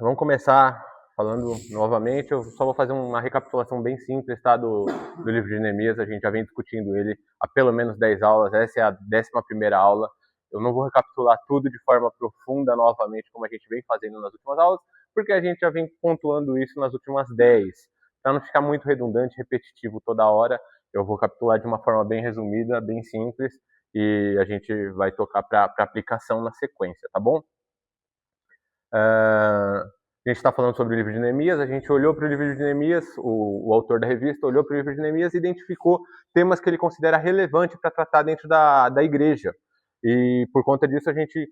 Vamos começar falando novamente. Eu só vou fazer uma recapitulação bem simples, tá, do livro de Neemias. A gente já vem discutindo ele há pelo menos 10 aulas. Essa é a 11ª aula. Eu não vou recapitular tudo de forma profunda novamente, como a gente vem fazendo nas últimas aulas, porque a gente já vem pontuando isso nas últimas 10. Para não ficar muito redundante, repetitivo toda hora, eu vou capitular de uma forma bem resumida, bem simples, e a gente vai tocar para aplicação na sequência, tá bom? A gente está falando sobre o livro de Neemias, a gente olhou para o livro de Neemias, o autor da revista olhou para o livro de Neemias e identificou temas que ele considera relevante para tratar dentro da igreja. E por conta disso a gente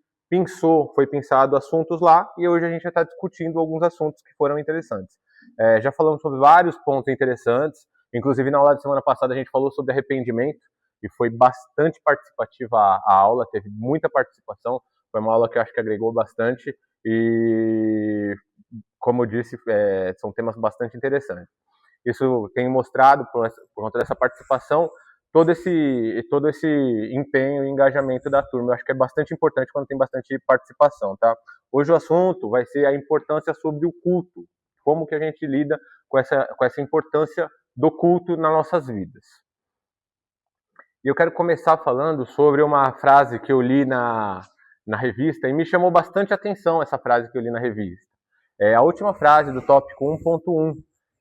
foi pensado assuntos lá, e hoje a gente já está discutindo alguns assuntos que foram interessantes. Já falamos sobre vários pontos interessantes, inclusive na aula de semana passada a gente falou sobre arrependimento, e foi bastante participativa a aula, teve muita participação, foi uma aula que eu acho que agregou bastante, e, como eu disse, são temas bastante interessantes. Isso tem mostrado, por conta dessa participação, todo esse empenho e engajamento da turma. Eu acho que é bastante importante quando tem bastante participação, tá? Hoje o assunto vai ser a importância sobre o culto, como que a gente lida com essa importância do culto nas nossas vidas. E eu quero começar falando sobre uma frase que eu li na revista, e me chamou bastante atenção essa frase que eu li na revista. É a última frase do tópico 1.1,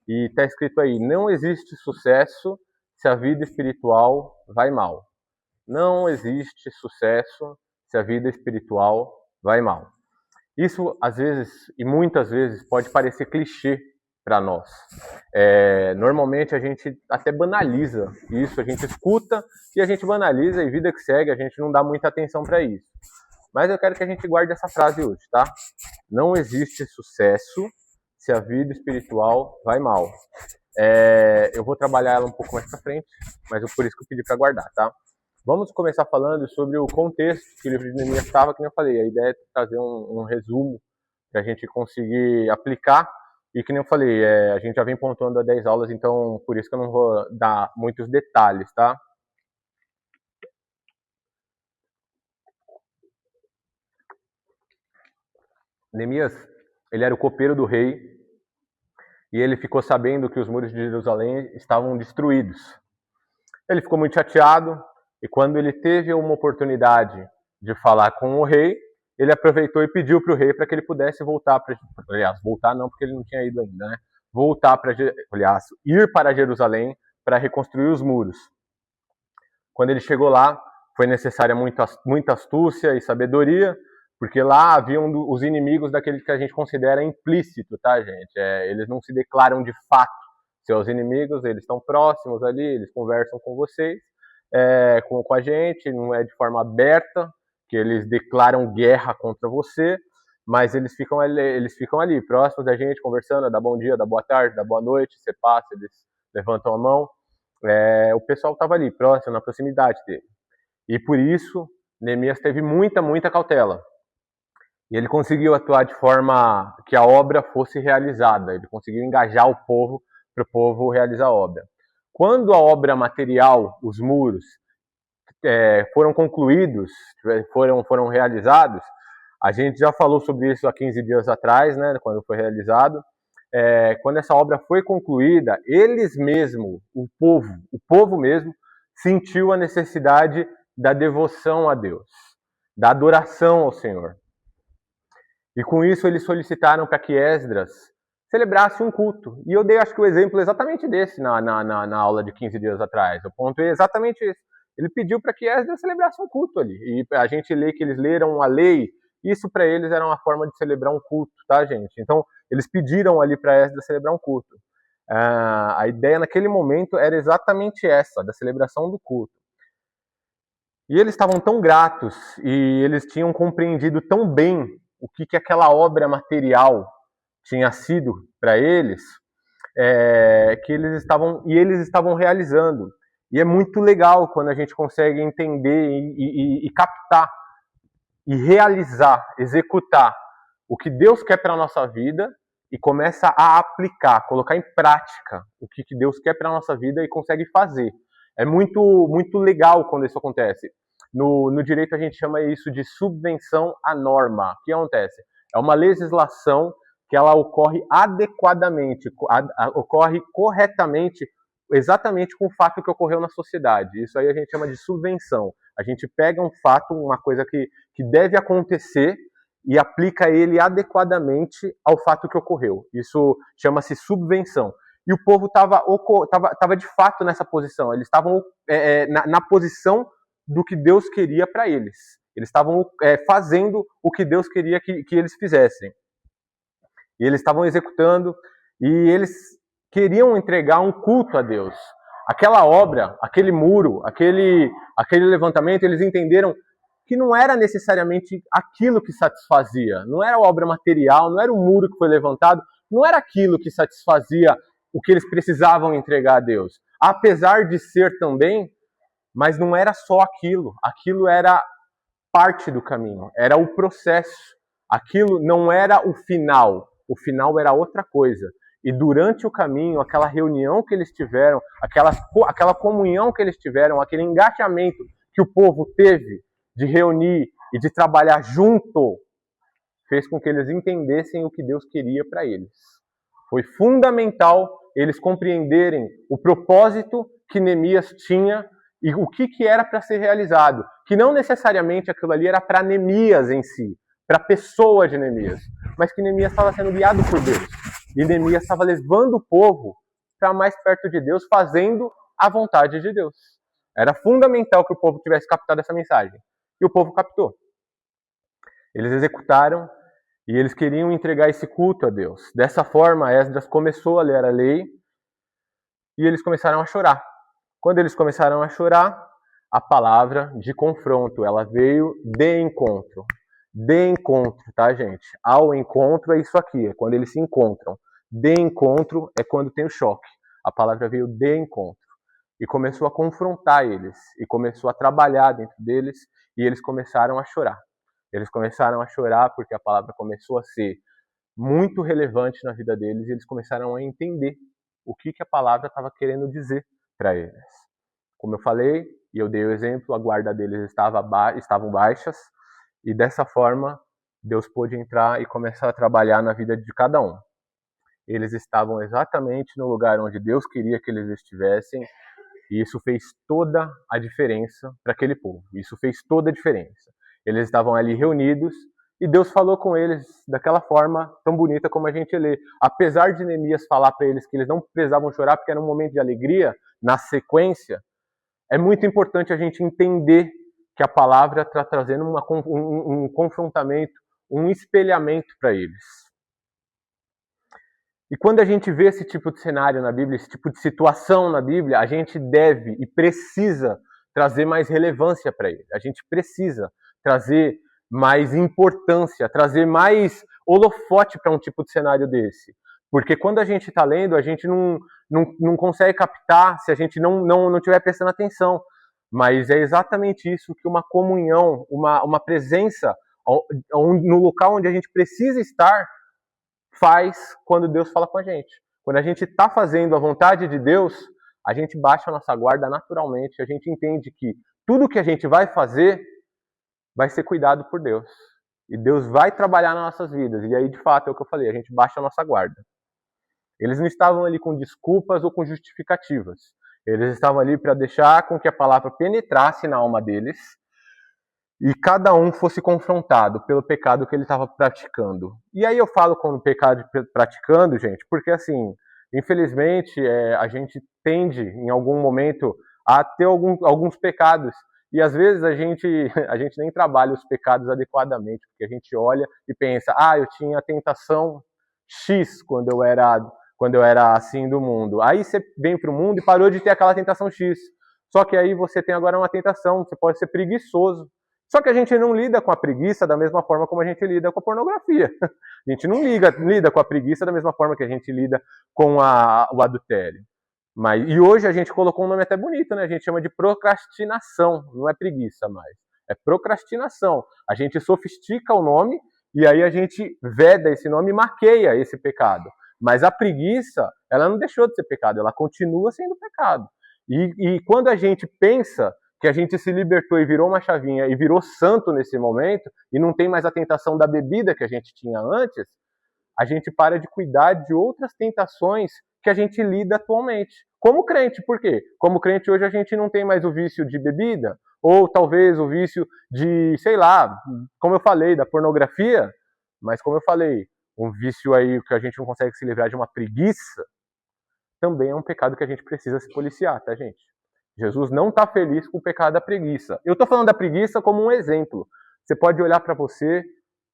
e está escrito aí: não existe sucesso se a vida espiritual vai mal. Não existe sucesso se a vida espiritual vai mal. Isso, às vezes, e muitas vezes, pode parecer clichê para nós. Normalmente a gente até banaliza isso, a gente escuta e a gente banaliza, e vida que segue, a gente não dá muita atenção para isso. Mas eu quero que a gente guarde essa frase hoje, tá? Não existe sucesso se a vida espiritual vai mal. Eu vou trabalhar ela um pouco mais pra frente, mas é por isso que eu pedi para guardar, tá? Vamos começar falando sobre o contexto que o livro de Neemias estava, que eu falei. A ideia é trazer um resumo para a gente conseguir aplicar. E que nem eu falei, a gente já vem pontuando há 10 aulas, então por isso que eu não vou dar muitos detalhes, tá? Neemias, ele era o copeiro do rei, e ele ficou sabendo que os muros de Jerusalém estavam destruídos. Ele ficou muito chateado, e quando ele teve uma oportunidade de falar com o rei, ele aproveitou e pediu para o rei para que ele pudesse voltar para... Aliás, voltar não, porque ele não tinha ido ainda, né? Ir para Jerusalém para reconstruir os muros. Quando ele chegou lá, foi necessária muita astúcia e sabedoria, porque lá haviam os inimigos daquele que a gente considera implícito, tá, gente? Eles não se declaram de fato seus inimigos, eles estão próximos ali, eles conversam com vocês, com a gente, não é de forma aberta, que eles declaram guerra contra você, mas eles ficam ali, próximos da gente, conversando, dá bom dia, dá boa tarde, dá boa noite, você passa, eles levantam a mão. O pessoal estava ali, próximo, na proximidade dele. E por isso, Neemias teve muita cautela. E ele conseguiu atuar de forma que a obra fosse realizada. Ele conseguiu engajar o povo para o povo realizar a obra. Quando a obra material, os muros, foram concluídos, foram realizados, a gente já falou sobre isso há 15 dias atrás, né, quando foi realizado. Quando essa obra foi concluída, eles mesmos, o povo mesmo, sentiu a necessidade da devoção a Deus, da adoração ao Senhor. E com isso eles solicitaram para que Esdras celebrasse um culto. E eu dei, acho que, o exemplo exatamente desse na aula de 15 dias atrás. O ponto é exatamente esse. Ele pediu para que Esdras celebrasse um culto ali. E a gente lê que eles leram a lei. Isso para eles era uma forma de celebrar um culto, tá, gente? Então, eles pediram ali para Esdras celebrar um culto. A ideia naquele momento era exatamente essa, da celebração do culto. E eles estavam tão gratos e eles tinham compreendido tão bem o que aquela obra material tinha sido para eles, que eles estavam realizando. E é muito legal quando a gente consegue entender e captar e realizar, executar o que Deus quer para a nossa vida e começa a aplicar, colocar em prática o que Deus quer para a nossa vida e consegue fazer. É muito legal quando isso acontece. No direito a gente chama isso de subvenção à norma. O que acontece? É uma legislação que ela ocorre adequadamente, ocorre corretamente, exatamente com o fato que ocorreu na sociedade. Isso aí a gente chama de subvenção. A gente pega um fato, uma coisa que deve acontecer e aplica ele adequadamente ao fato que ocorreu. Isso chama-se subvenção. E o povo estava de fato nessa posição. Eles estavam na posição do que Deus queria para eles. Eles estavam fazendo o que Deus queria que eles fizessem. E eles estavam executando, e eles queriam entregar um culto a Deus. Aquela obra, aquele muro, aquele levantamento, eles entenderam que não era necessariamente aquilo que satisfazia. Não era a obra material, não era o muro que foi levantado, não era aquilo que satisfazia o que eles precisavam entregar a Deus. Apesar de ser também, mas não era só aquilo. Aquilo era parte do caminho, era o processo. Aquilo não era o final. O final era outra coisa. E durante o caminho, aquela reunião que eles tiveram, aquela comunhão que eles tiveram, aquele engajamento que o povo teve de reunir e de trabalhar junto, fez com que eles entendessem o que Deus queria para eles. Foi fundamental eles compreenderem o propósito que Neemias tinha e o que era para ser realizado. Que não necessariamente aquilo ali era para Neemias em si, para a pessoa de Neemias, mas que Neemias estava sendo guiado por Deus. E Neemias estava levando o povo para mais perto de Deus, fazendo a vontade de Deus. Era fundamental que o povo tivesse captado essa mensagem. E o povo captou. Eles executaram e eles queriam entregar esse culto a Deus. Dessa forma, Esdras começou a ler a lei e eles começaram a chorar. Quando eles começaram a chorar, a palavra de confronto, ela veio de encontro. De encontro, tá, gente? Ao encontro é isso aqui, é quando eles se encontram. De encontro é quando tem o choque. A palavra veio de encontro. E começou a confrontar eles. E começou a trabalhar dentro deles. E eles começaram a chorar. Eles começaram a chorar porque a palavra começou a ser muito relevante na vida deles. E eles começaram a entender o que a palavra estava querendo dizer para eles. Como eu falei, e eu dei o exemplo, a guarda deles estavam baixas. E dessa forma, Deus pôde entrar e começar a trabalhar na vida de cada um. Eles estavam exatamente no lugar onde Deus queria que eles estivessem, e isso fez toda a diferença para aquele povo. Isso fez toda a diferença. Eles estavam ali reunidos, e Deus falou com eles daquela forma tão bonita como a gente lê. Apesar de Neemias falar para eles que eles não precisavam chorar, porque era um momento de alegria, na sequência, é muito importante a gente entender que a palavra está trazendo um confrontamento, um espelhamento para eles. E quando a gente vê esse tipo de cenário na Bíblia, esse tipo de situação na Bíblia, a gente deve e precisa trazer mais relevância para ele. A gente precisa trazer mais importância, trazer mais holofote para um tipo de cenário desse. Porque quando a gente está lendo, a gente não consegue captar se a gente não estiver prestando atenção. Mas é exatamente isso que uma comunhão, uma presença no local onde a gente precisa estar faz quando Deus fala com a gente. Quando a gente está fazendo a vontade de Deus, a gente baixa a nossa guarda naturalmente, a gente entende que tudo que a gente vai fazer vai ser cuidado por Deus. E Deus vai trabalhar nas nossas vidas. E aí, de fato, é o que eu falei, a gente baixa a nossa guarda. Eles não estavam ali com desculpas ou com justificativas. Eles estavam ali para deixar com que a palavra penetrasse na alma deles e cada um fosse confrontado pelo pecado que ele estava praticando. E aí eu falo como pecado praticando, gente, porque assim, infelizmente, a gente tende, em algum momento, a ter alguns pecados. E às vezes a gente nem trabalha os pecados adequadamente, porque a gente olha e pensa, eu tinha a tentação X quando eu era assim do mundo. Aí você vem para o mundo e parou de ter aquela tentação X. Só que aí você tem agora uma tentação, você pode ser preguiçoso. Só que a gente não lida com a preguiça da mesma forma como a gente lida com a pornografia. A gente não lida com a preguiça da mesma forma que a gente lida com o adultério. E hoje a gente colocou um nome até bonito, né? A gente chama de procrastinação, não é preguiça mais. É procrastinação. A gente sofistica o nome e aí a gente veda esse nome e maqueia esse pecado. Mas a preguiça, ela não deixou de ser pecado, ela continua sendo pecado. E quando a gente pensa que a gente se libertou e virou uma chavinha e virou santo nesse momento, e não tem mais a tentação da bebida que a gente tinha antes, a gente para de cuidar de outras tentações que a gente lida atualmente. Como crente, por quê? Como crente hoje a gente não tem mais o vício de bebida, ou talvez o vício de, sei lá, como eu falei, da pornografia, mas como eu falei, um vício aí que a gente não consegue se livrar de uma preguiça, também é um pecado que a gente precisa se policiar, tá, gente? Jesus não está feliz com o pecado da preguiça. Eu estou falando da preguiça como um exemplo. Você pode olhar para você,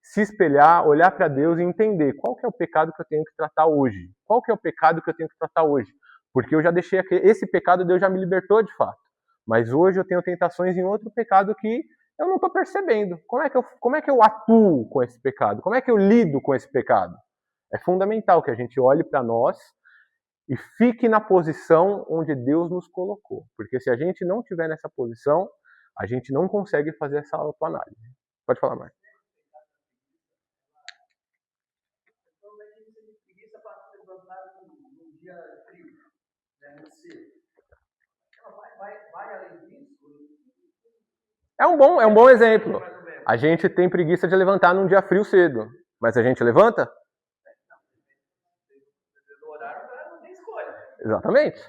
se espelhar, olhar para Deus e entender qual que é o pecado que eu tenho que tratar hoje. Qual que é o pecado que eu tenho que tratar hoje? Porque eu já deixei esse pecado, Deus já me libertou de fato. Mas hoje eu tenho tentações em outro pecado que eu não estou percebendo. Como é que eu atuo com esse pecado? Como é que eu lido com esse pecado? É fundamental que a gente olhe para nós e fique na posição onde Deus nos colocou. Porque se a gente não estiver nessa posição, a gente não consegue fazer essa autoanálise. Pode falar, Marcos. É um bom exemplo. A gente tem preguiça de levantar num dia frio cedo, mas a gente levanta? Exatamente.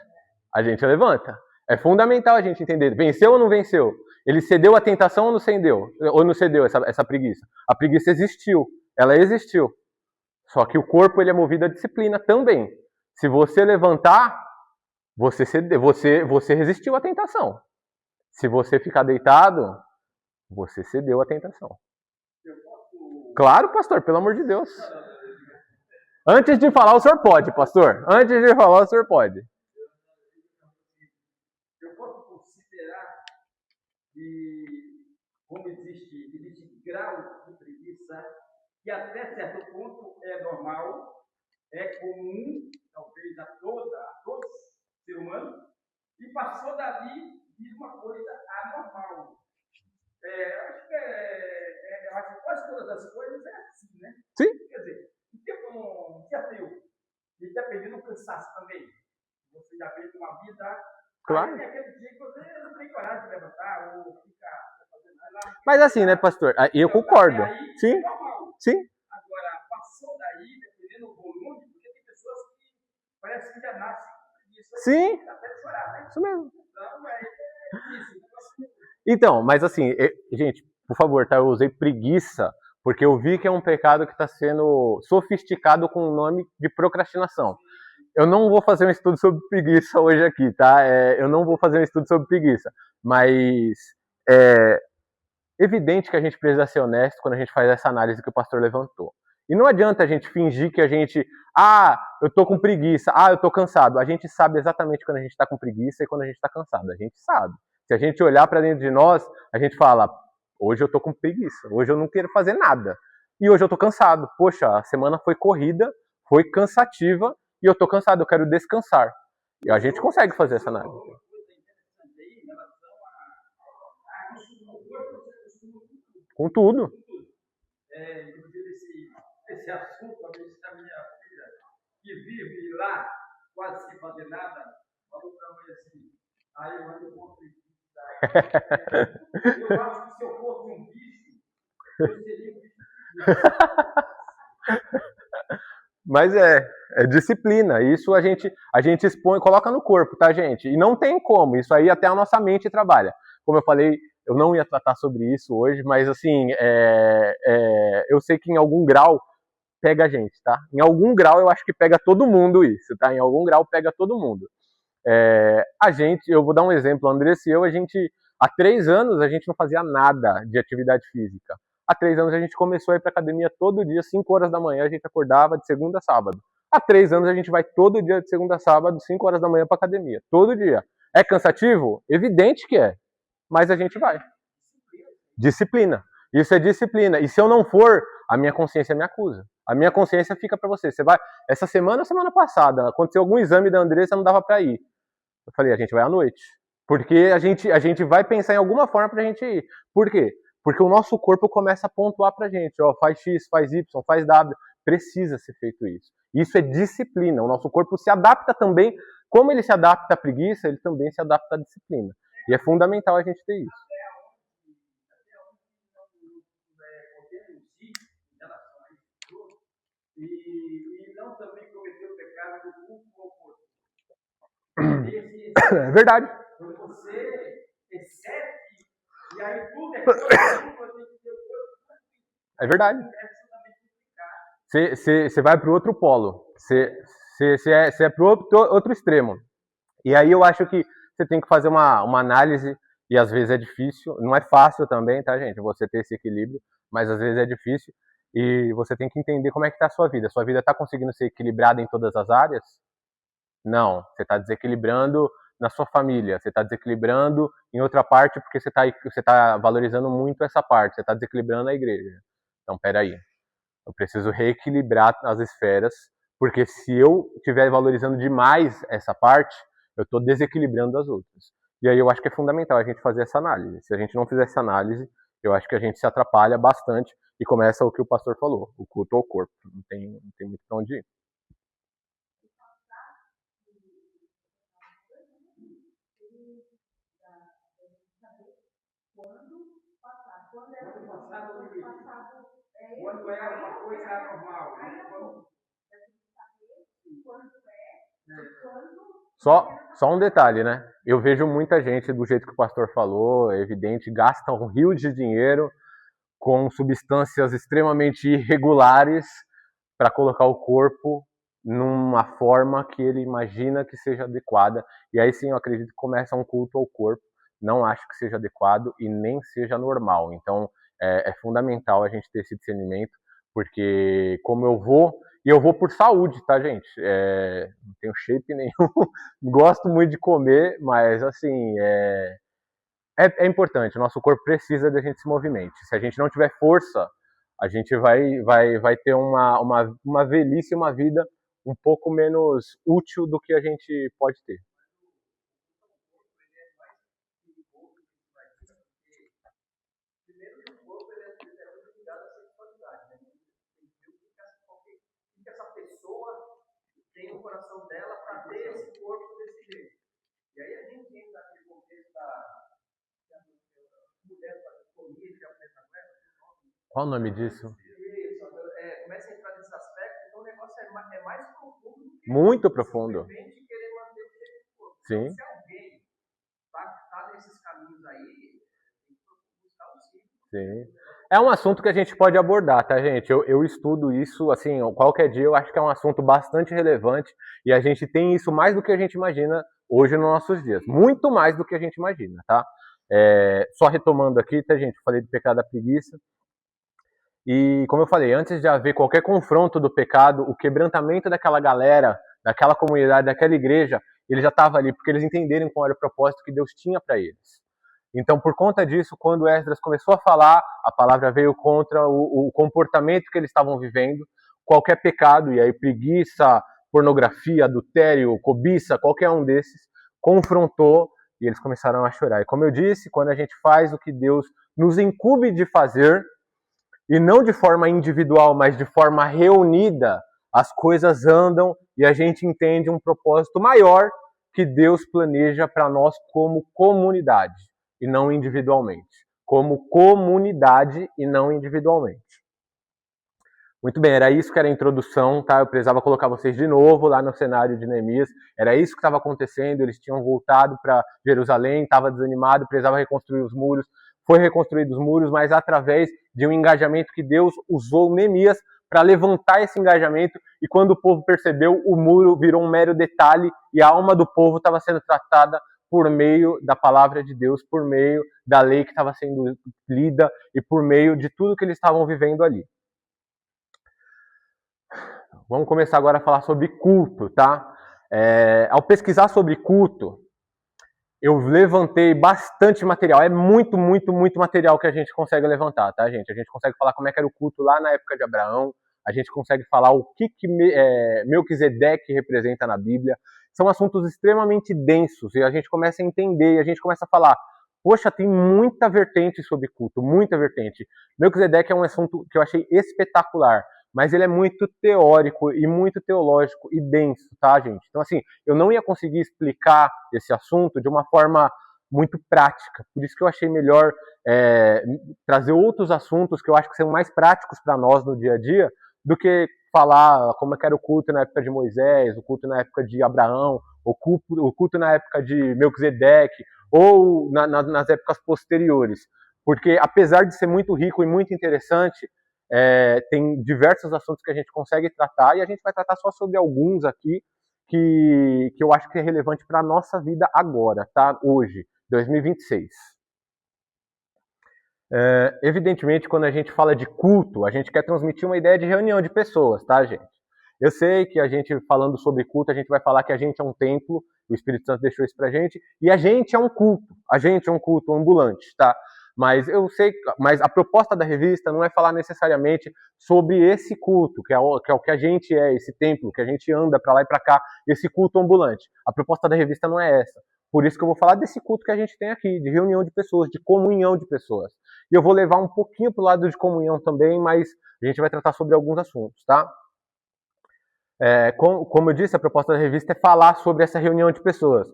A gente levanta. É fundamental a gente entender. Venceu ou não venceu? Ele cedeu à tentação ou não cedeu? Ou não cedeu essa preguiça? A preguiça existiu. Ela existiu. Só que o corpo ele é movido à disciplina também. Se você levantar, você resistiu à tentação. Se você ficar deitado, você cedeu à tentação. Claro, pastor, pelo amor de Deus. Antes de falar, o senhor pode, pastor. Antes de falar, o senhor pode. Eu posso considerar que, como existe grau de preguiça, que até certo ponto é normal, é comum, talvez a todos ser humano, e passou dali de uma coisa anormal. Eu acho que quase todas as coisas é assim, né? Sim. Quer dizer, um dia frio, e dependendo do cansaço também. Você já fez uma vida. Claro. Aí tem aquele dia que você não tem coragem de levantar, ou fica fazendo nada. Mas assim, né, pastor? Eu concordo. Sim. Sim. Agora, passou daí, dependendo do volume, porque tem pessoas que parece que já nascem com preguiça. Sim. Até de chorar, né? Isso mesmo. Então, é difícil. Então, mas assim, gente, por favor, tá? Eu usei preguiça porque eu vi que é um pecado que está sendo sofisticado com o nome de procrastinação. Eu não vou fazer um estudo sobre preguiça hoje aqui, tá? Eu não vou fazer um estudo sobre preguiça, mas é evidente que a gente precisa ser honesto quando a gente faz essa análise que o pastor levantou. E não adianta a gente fingir que a gente, eu tô com preguiça, eu tô cansado. A gente sabe exatamente quando a gente tá com preguiça e quando a gente tá cansado. A gente sabe. Se a gente olhar para dentro de nós, a gente fala, hoje eu tô com preguiça, hoje eu não quero fazer nada. E hoje eu tô cansado. Poxa, a semana foi corrida, foi cansativa, e eu tô cansado, eu quero descansar. E a gente consegue fazer essa análise. Com tudo. Inclusive esse assunto da minha filha, que vive lá, quase sem fazer nada, falou para a mãe assim, aí eu ando com preguiça. Eu acho que se eu fosse um bicho, eu seria um bicho. Mas é disciplina. Isso a gente expõe, coloca no corpo, tá, gente? E não tem como. Isso aí até a nossa mente trabalha. Como eu falei, eu não ia tratar sobre isso hoje, mas assim, eu sei que em algum grau pega a gente, tá? Em algum grau eu acho que pega todo mundo isso, tá? Em algum grau pega todo mundo. Eu vou dar um exemplo, a Andressa e eu, há 3 anos a gente não fazia nada de atividade física. Há 3 anos a gente começou a ir para academia todo dia, 5 horas da manhã, a gente acordava de segunda a sábado. Há 3 anos a gente vai todo dia de segunda a sábado, 5 horas da manhã para academia. Todo dia. É cansativo? Evidente que é. Mas a gente vai. Disciplina. Isso é disciplina. E se eu não for, a minha consciência me acusa. A minha consciência fica para você. Você vai. Essa semana ou semana passada, aconteceu algum exame da Andressa, não dava para ir. Eu falei, a gente vai à noite. Porque a gente vai pensar em alguma forma pra gente ir. Por quê? Porque o nosso corpo começa a pontuar pra gente, faz X, faz Y, faz W, precisa ser feito isso. Isso é disciplina, o nosso corpo se adapta também, como ele se adapta à preguiça, ele também se adapta à disciplina. E é fundamental a gente ter isso. E do culto ao corpo. É verdade. Quando você excede, e aí tudo é culto, tem que ter o corpo. É verdade. Você vai para o outro polo. Você é para o outro extremo. E aí eu acho que você tem que fazer uma análise, e às vezes é difícil. Não é fácil também, tá, gente? Você ter esse equilíbrio, mas às vezes é difícil. E você tem que entender como é que está a sua vida. Sua vida está conseguindo ser equilibrada em todas as áreas? Não. Você está desequilibrando na sua família. Você está desequilibrando em outra parte porque você tá valorizando muito essa parte. Você está desequilibrando a igreja. Então, peraí. Eu preciso reequilibrar as esferas, porque se eu estiver valorizando demais essa parte, eu estou desequilibrando as outras. E aí eu acho que é fundamental a gente fazer essa análise. Se a gente não fizer essa análise, eu acho que a gente se atrapalha bastante e começa o que o pastor falou, o culto ao corpo. Não tem muito pra onde ir. Quando é uma coisa anormal. Só um detalhe, né? Eu vejo muita gente, do jeito que o pastor falou, é evidente, gasta um rio de dinheiro com substâncias extremamente irregulares para colocar o corpo numa forma que ele imagina que seja adequada. E aí sim, eu acredito que começa um culto ao corpo. Não acho que seja adequado e nem seja normal. Então, é fundamental a gente ter esse discernimento, porque como e eu vou por saúde, tá, gente? Não tenho shape nenhum, gosto muito de comer, mas assim, é importante, o nosso corpo precisa de a gente se movimente. Se a gente não tiver força, a gente vai ter uma velhice, uma vida um pouco menos útil do que a gente pode ter. Tem o coração dela para ter esse corpo desse jeito. E aí a gente entra naquele contexto da mulher fazer comida, Qual o nome disso? Isso, começa a entrar nesse aspecto, então o negócio é mais profundo do que muito profundo. Simplesmente querer manter o corpo. Sim. Se alguém está nesses caminhos aí, tem que buscar o ciclo. Sim. É um assunto que a gente pode abordar, tá, gente? Eu estudo isso, assim, qualquer dia eu acho que é um assunto bastante relevante e a gente tem isso mais do que a gente imagina hoje nos nossos dias. Muito mais do que a gente imagina, tá? Só retomando aqui, tá, gente? Eu falei do pecado da preguiça. E, como eu falei, antes de haver qualquer confronto do pecado, o quebrantamento daquela galera, daquela comunidade, daquela igreja, ele já estava ali, porque eles entenderam qual era o propósito que Deus tinha para eles. Então, por conta disso, quando Esdras começou a falar, a palavra veio contra o comportamento que eles estavam vivendo, qualquer pecado, e aí preguiça, pornografia, adultério, cobiça, qualquer um desses, confrontou e eles começaram a chorar. E como eu disse, quando a gente faz o que Deus nos incumbe de fazer, e não de forma individual, mas de forma reunida, as coisas andam e a gente entende um propósito maior que Deus planeja para nós como comunidade e não individualmente. Como comunidade e não individualmente. Muito bem, era isso que era a introdução, tá? Eu precisava colocar vocês de novo lá no cenário de Neemias. Era isso que estava acontecendo, eles tinham voltado para Jerusalém, estava desanimado, precisava reconstruir os muros. Foi reconstruído os muros, mas através de um engajamento que Deus usou Neemias para levantar esse engajamento. E quando o povo percebeu, o muro virou um mero detalhe e a alma do povo estava sendo tratada por meio da palavra de Deus, por meio da lei que estava sendo lida e por meio de tudo que eles estavam vivendo ali. Vamos começar agora a falar sobre culto, tá? Ao pesquisar sobre culto, eu levantei bastante material. É muito material que a gente consegue levantar, tá, gente? A gente consegue falar como é que era o culto lá na época de Abraão. A gente consegue falar o que Melquisedeque representa na Bíblia. São assuntos extremamente densos e a gente começa a entender, e a gente começa a falar, poxa, tem muita vertente sobre culto, muita vertente. Melquisedeque é um assunto que eu achei espetacular, mas ele é muito teórico e muito teológico e denso, tá, gente? Então, assim, eu não ia conseguir explicar esse assunto de uma forma muito prática. Por isso que eu achei melhor trazer outros assuntos que eu acho que são mais práticos para nós no dia a dia do que falar como é que era o culto na época de Moisés, o culto na época de Abraão, o culto na época de Melquisedeque, ou nas épocas posteriores. Porque, apesar de ser muito rico e muito interessante, tem diversos assuntos que a gente consegue tratar, e a gente vai tratar só sobre alguns aqui, que eu acho que é relevante para a nossa vida agora, tá? Hoje, 2026. Evidentemente, quando a gente fala de culto, a gente quer transmitir uma ideia de reunião de pessoas, tá, gente? Eu sei que a gente, falando sobre culto, a gente vai falar que a gente é um templo, o Espírito Santo deixou isso pra gente, e a gente é um culto ambulante, tá? Mas eu sei, mas a proposta da revista não é falar necessariamente sobre esse culto, que é o que a gente é, esse templo, que a gente anda para lá e para cá, esse culto ambulante. A proposta da revista não é essa. Por isso que eu vou falar desse culto que a gente tem aqui, de reunião de pessoas, de comunhão de pessoas. E eu vou levar um pouquinho para o lado de comunhão também, mas a gente vai tratar sobre alguns assuntos, tá? Como eu disse, a proposta da revista é falar sobre essa reunião de pessoas.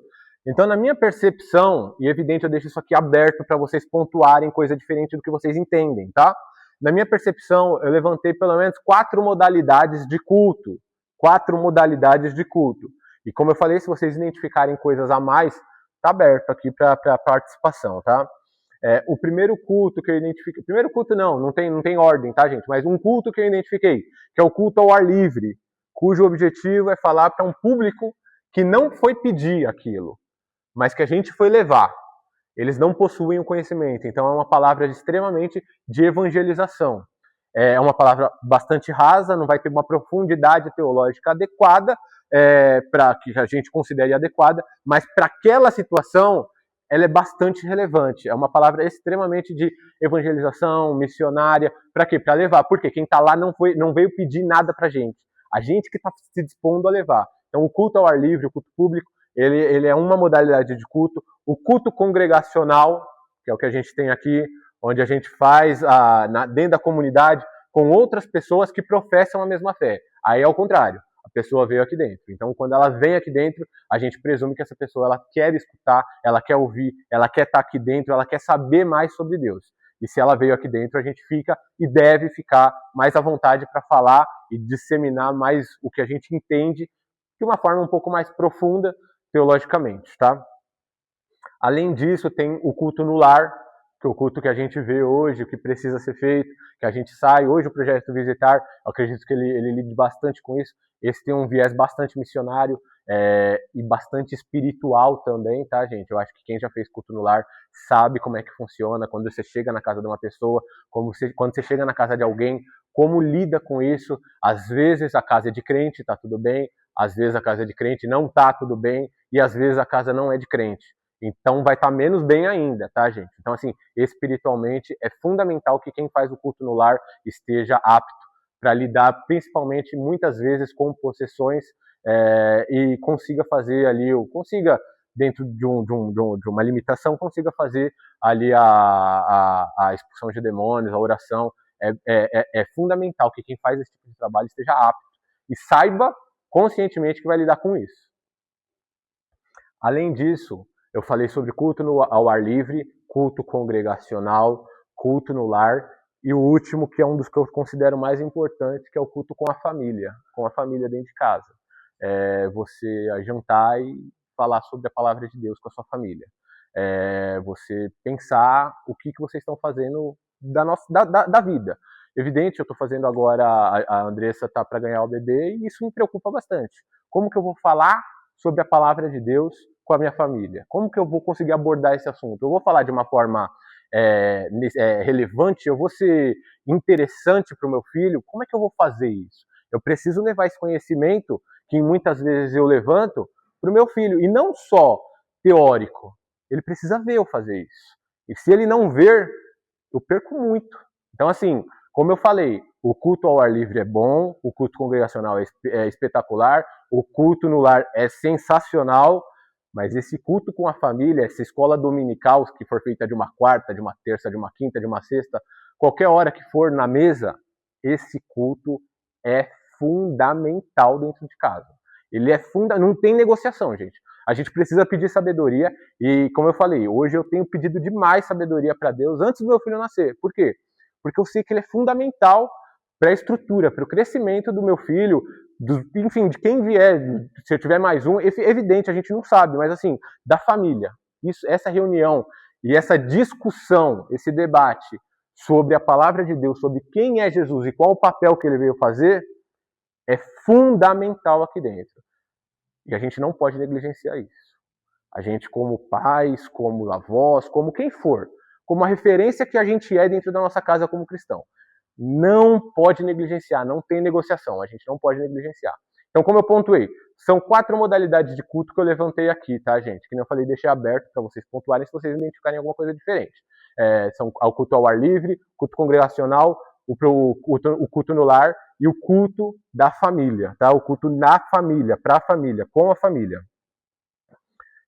Então, na minha percepção, e evidente, eu deixo isso aqui aberto para vocês pontuarem coisa diferente do que vocês entendem, tá? Na minha percepção, eu levantei pelo menos 4 modalidades de culto. 4 modalidades de culto. E como eu falei, se vocês identificarem coisas a mais, tá aberto aqui para participação, tá? O primeiro culto que eu identifiquei... Primeiro culto não tem ordem, tá, gente? Mas um culto que eu identifiquei, que é o culto ao ar livre, cujo objetivo é falar para um público que não foi pedir aquilo, mas que a gente foi levar. Eles não possuem o conhecimento, então é uma palavra extremamente de evangelização. É uma palavra bastante rasa, não vai ter uma profundidade teológica adequada, para que a gente considere adequada, mas para aquela situação ela é bastante relevante. É uma palavra extremamente de evangelização, missionária. Para quê? Para levar. Porque quem está lá não veio pedir nada para a gente que está se dispondo a levar. Então, o culto ao ar livre, o culto público, ele é uma modalidade de culto. O culto congregacional, que é o que a gente tem aqui, onde a gente faz dentro da comunidade com outras pessoas que professam a mesma fé. Aí é o contrário. A pessoa veio aqui dentro. Então, quando ela vem aqui dentro, a gente presume que essa pessoa ela quer escutar, ela quer ouvir, ela quer estar aqui dentro, ela quer saber mais sobre Deus. E se ela veio aqui dentro, a gente fica e deve ficar mais à vontade para falar e disseminar mais o que a gente entende de uma forma um pouco mais profunda teologicamente, tá? Além disso, tem o culto no lar, que é o culto que a gente vê hoje, o que precisa ser feito, que a gente sai. Hoje o Projeto Visitar, eu acredito que ele lide bastante com isso. Esse tem um viés bastante missionário e bastante espiritual também, tá, gente? Eu acho que quem já fez culto no lar sabe como é que funciona, quando você chega na casa de uma pessoa, quando você chega na casa de alguém, como lida com isso. Às vezes a casa é de crente, tá tudo bem. Às vezes a casa é de crente, não tá tudo bem. E às vezes a casa não é de crente. Então vai estar menos bem ainda, tá, gente? Então, assim, espiritualmente é fundamental que quem faz o culto no lar esteja apto para lidar, principalmente, muitas vezes, com possessões e consiga fazer ali, consiga, dentro de uma limitação, consiga fazer ali a expulsão de demônios, a oração. É fundamental que quem faz esse tipo de trabalho esteja apto e saiba conscientemente que vai lidar com isso. Além disso, eu falei sobre culto ao ar livre, culto congregacional, culto no lar, e o último, que é um dos que eu considero mais importantes, que é o culto com a família dentro de casa. Você jantar e falar sobre a palavra de Deus com a sua família. Você pensar o que vocês estão fazendo da vida. Evidente, eu estou fazendo agora, a Andressa está para ganhar o bebê, e isso me preocupa bastante. Como que eu vou falar sobre a palavra de Deus com a minha família? Como que eu vou conseguir abordar esse assunto? Eu vou falar de uma forma relevante? Eu vou ser interessante para o meu filho? Como é que eu vou fazer isso? Eu preciso levar esse conhecimento, que muitas vezes eu levanto, para o meu filho. E não só teórico. Ele precisa ver eu fazer isso. E se ele não ver, eu perco muito. Então, assim, como eu falei, o culto ao ar livre é bom, o culto congregacional é espetacular, o culto no lar é sensacional, mas esse culto com a família, essa escola dominical que for feita de uma quarta, de uma terça, de uma quinta, de uma sexta, qualquer hora que for na mesa, esse culto é fundamental dentro de casa. Ele não tem negociação, gente. A gente precisa pedir sabedoria e, como eu falei, hoje eu tenho pedido demais sabedoria para Deus antes do meu filho nascer. Por quê? Porque eu sei que ele é fundamental para a estrutura, para o crescimento do meu filho, enfim, de quem vier, se eu tiver mais um, evidente, a gente não sabe, mas assim, da família. Essa reunião e essa discussão, esse debate sobre a palavra de Deus, sobre quem é Jesus e qual o papel que ele veio fazer, é fundamental aqui dentro. E a gente não pode negligenciar isso. A gente, como pais, como avós, como quem for, como a referência que a gente é dentro da nossa casa como cristão, não pode negligenciar, não tem negociação, a gente não pode negligenciar. Então, como eu pontuei, são 4 modalidades de culto que eu levantei aqui, tá, gente? Que nem eu falei, deixei aberto para vocês pontuarem se vocês identificarem alguma coisa diferente. São o culto ao ar livre, culto congregacional, o culto no lar e o culto da família, tá? O culto na família, para a família, com a família.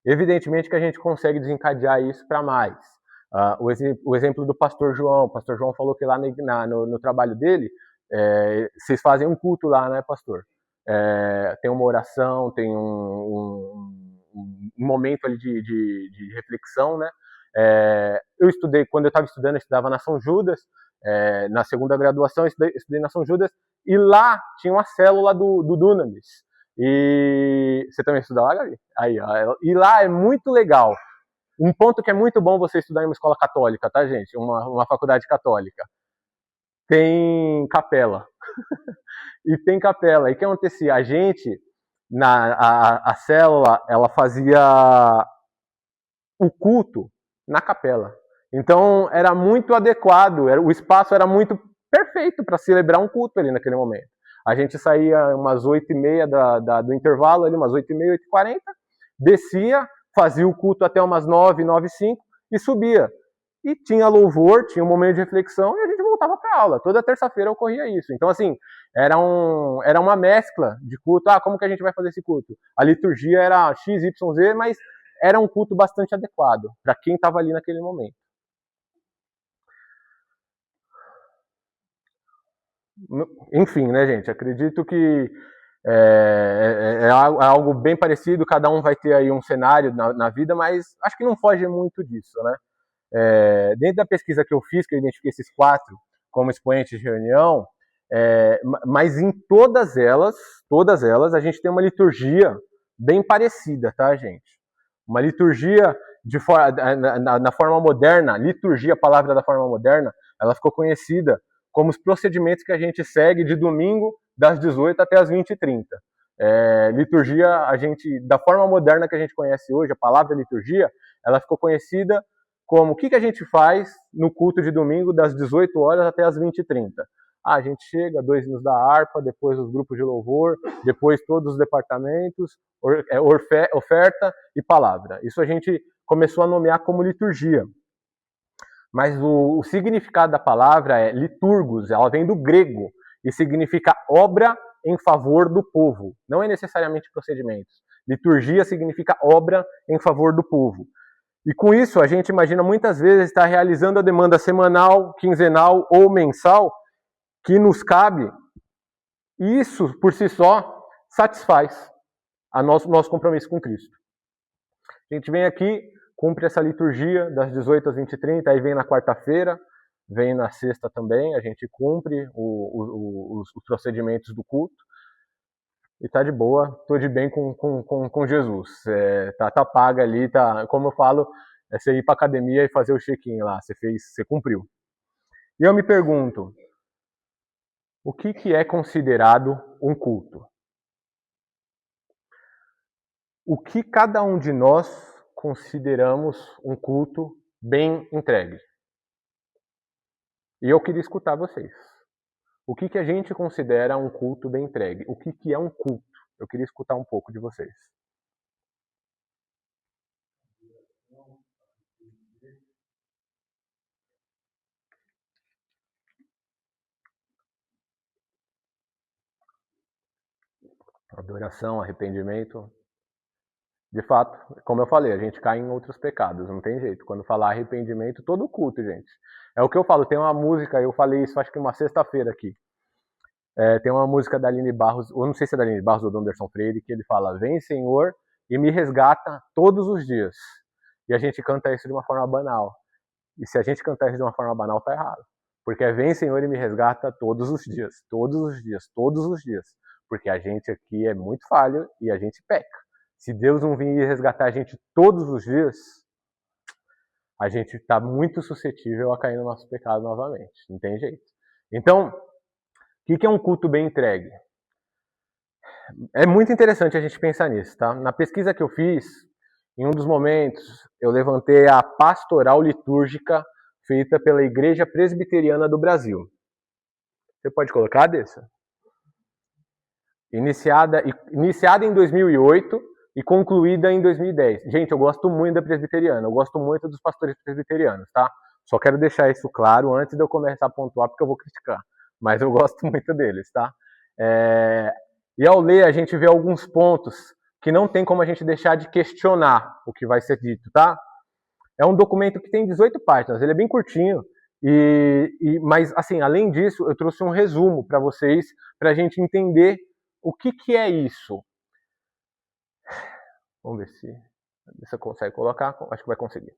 Evidentemente que a gente consegue desencadear isso para mais. O exemplo do pastor João. O pastor João falou que lá no trabalho dele, vocês fazem um culto lá, né, pastor? Tem uma oração, tem um momento ali de reflexão, né? Eu estudei, quando eu estava estudando, eu estudava na São Judas, na segunda graduação, eu estudei na São Judas, e lá tinha uma célula do Dunamis. E você também estuda lá, Gabi? Aí, ó. E lá é muito legal. Um ponto que é muito bom você estudar em uma escola católica, tá, gente? Uma faculdade católica. Tem capela. E tem capela. E o que acontecia? A gente, a célula, ela fazia o culto na capela. Então, era muito adequado, o espaço era muito perfeito para celebrar um culto ali naquele momento. A gente saía umas 8h30 do intervalo, ali, umas 8h30, 8h40, descia, fazia o culto até umas 9, 9h05 e subia. E tinha louvor, tinha um momento de reflexão e a gente voltava para a aula. Toda terça-feira ocorria isso. Então, assim, era uma mescla de culto. Como que a gente vai fazer esse culto? A liturgia era X, Y, Z, mas era um culto bastante adequado para quem estava ali naquele momento. Enfim, né, gente? Acredito que é algo bem parecido, cada um vai ter aí um cenário na vida, mas acho que não foge muito disso, né? Dentro da pesquisa que eu fiz, que eu identifiquei esses 4 como expoentes de reunião, mas em todas elas, a gente tem uma liturgia bem parecida, tá, gente? Uma liturgia na forma moderna, liturgia, a palavra da forma moderna, ela ficou conhecida como os procedimentos que a gente segue de domingo das 18 até as 20h30. Liturgia, da forma moderna que a gente conhece hoje, a palavra liturgia, ela ficou conhecida como o que a gente faz no culto de domingo das 18 horas até as 20h30. A gente chega, 2 hinos da harpa, depois os grupos de louvor, depois todos os departamentos, oferta e palavra. Isso a gente começou a nomear como liturgia. Mas o significado da palavra é liturgos, ela vem do grego e significa obra em favor do povo. Não é necessariamente procedimentos. Liturgia significa obra em favor do povo. E com isso a gente imagina muitas vezes estar realizando a demanda semanal, quinzenal ou mensal que nos cabe, e isso por si só satisfaz nosso compromisso com Cristo. A gente vem aqui, cumpre essa liturgia das 18 às 20h30, aí vem na quarta-feira, vem na sexta também, a gente cumpre os procedimentos do culto, e tá de boa, tô de bem com Jesus. Tá paga ali, como eu falo, você ir pra academia e fazer o check-in lá, você cumpriu. E eu me pergunto, o que é considerado um culto? O que cada um de nós consideramos um culto bem entregue? E eu queria escutar vocês. O que a gente considera um culto bem entregue? O que é um culto? Eu queria escutar um pouco de vocês. Adoração, arrependimento. De fato, como eu falei, a gente cai em outros pecados, não tem jeito. Quando falar arrependimento, todo culto, gente. É o que eu falo, tem uma música, eu falei isso acho que uma sexta-feira aqui. Tem uma música da Aline Barros, eu não sei se é da Aline Barros ou do Anderson Freire, que ele fala, vem Senhor e me resgata todos os dias. E a gente canta isso de uma forma banal. E se a gente cantar isso de uma forma banal, tá errado. Porque vem, Senhor, e me resgata todos os dias, todos os dias, todos os dias. Porque a gente aqui é muito falho e a gente peca. Se Deus não vir resgatar a gente todos os dias, a gente está muito suscetível a cair no nosso pecado novamente. Não tem jeito. Então, o que é um culto bem entregue? É muito interessante a gente pensar nisso, tá? Na pesquisa que eu fiz, em um dos momentos, eu levantei a pastoral litúrgica feita pela Igreja Presbiteriana do Brasil. Você pode colocar, Dessa? Iniciada em 2008 e concluída em 2010. Gente, eu gosto muito da presbiteriana, eu gosto muito dos pastores presbiterianos, tá? Só quero deixar isso claro antes de eu começar a pontuar, porque eu vou criticar. Mas eu gosto muito deles, tá? E ao ler, a gente vê alguns pontos que não tem como a gente deixar de questionar o que vai ser dito, tá? É um documento que tem 18 páginas, ele é bem curtinho, mas, assim, além disso, eu trouxe um resumo para vocês, para a gente entender o que é isso. Vamos ver se você consegue colocar, acho que vai conseguir.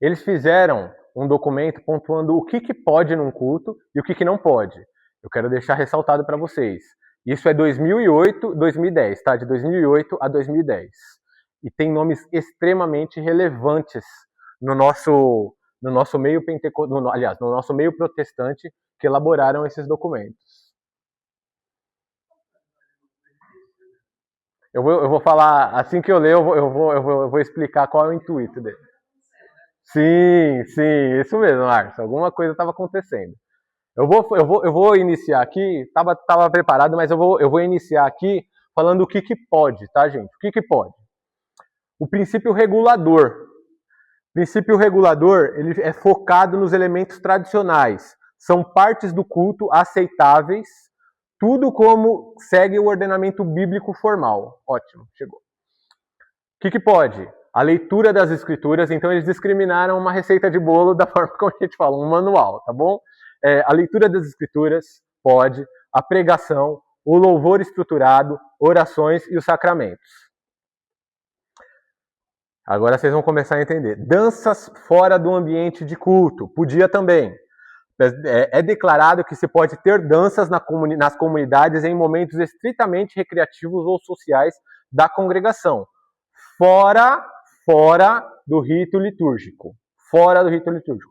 Eles fizeram um documento pontuando o que pode num culto e o que não pode. Eu quero deixar ressaltado para vocês. Isso é 2008, 2010, tá? De 2008 a 2010. E tem nomes extremamente relevantes no nosso meio pentecostal, no nosso meio protestante, que elaboraram esses documentos. Eu vou falar, assim que eu ler, eu vou explicar qual é o intuito dele. Sim, isso mesmo, Márcio. Alguma coisa estava acontecendo. Eu vou iniciar aqui, estava preparado, mas eu vou iniciar aqui falando o que pode, tá, gente? O que pode? O princípio regulador. O princípio regulador, ele é focado nos elementos tradicionais. São partes do culto aceitáveis, tudo como segue o ordenamento bíblico formal. Ótimo, chegou. O que pode? A leitura das escrituras, então eles discriminaram uma receita de bolo da forma como a gente fala, um manual, tá bom? A leitura das escrituras pode, a pregação, o louvor estruturado, orações e os sacramentos. Agora vocês vão começar a entender. Danças fora do ambiente de culto, podia também. É declarado que se pode ter danças nas comunidades em momentos estritamente recreativos ou sociais da congregação. Fora do rito litúrgico. Fora do rito litúrgico.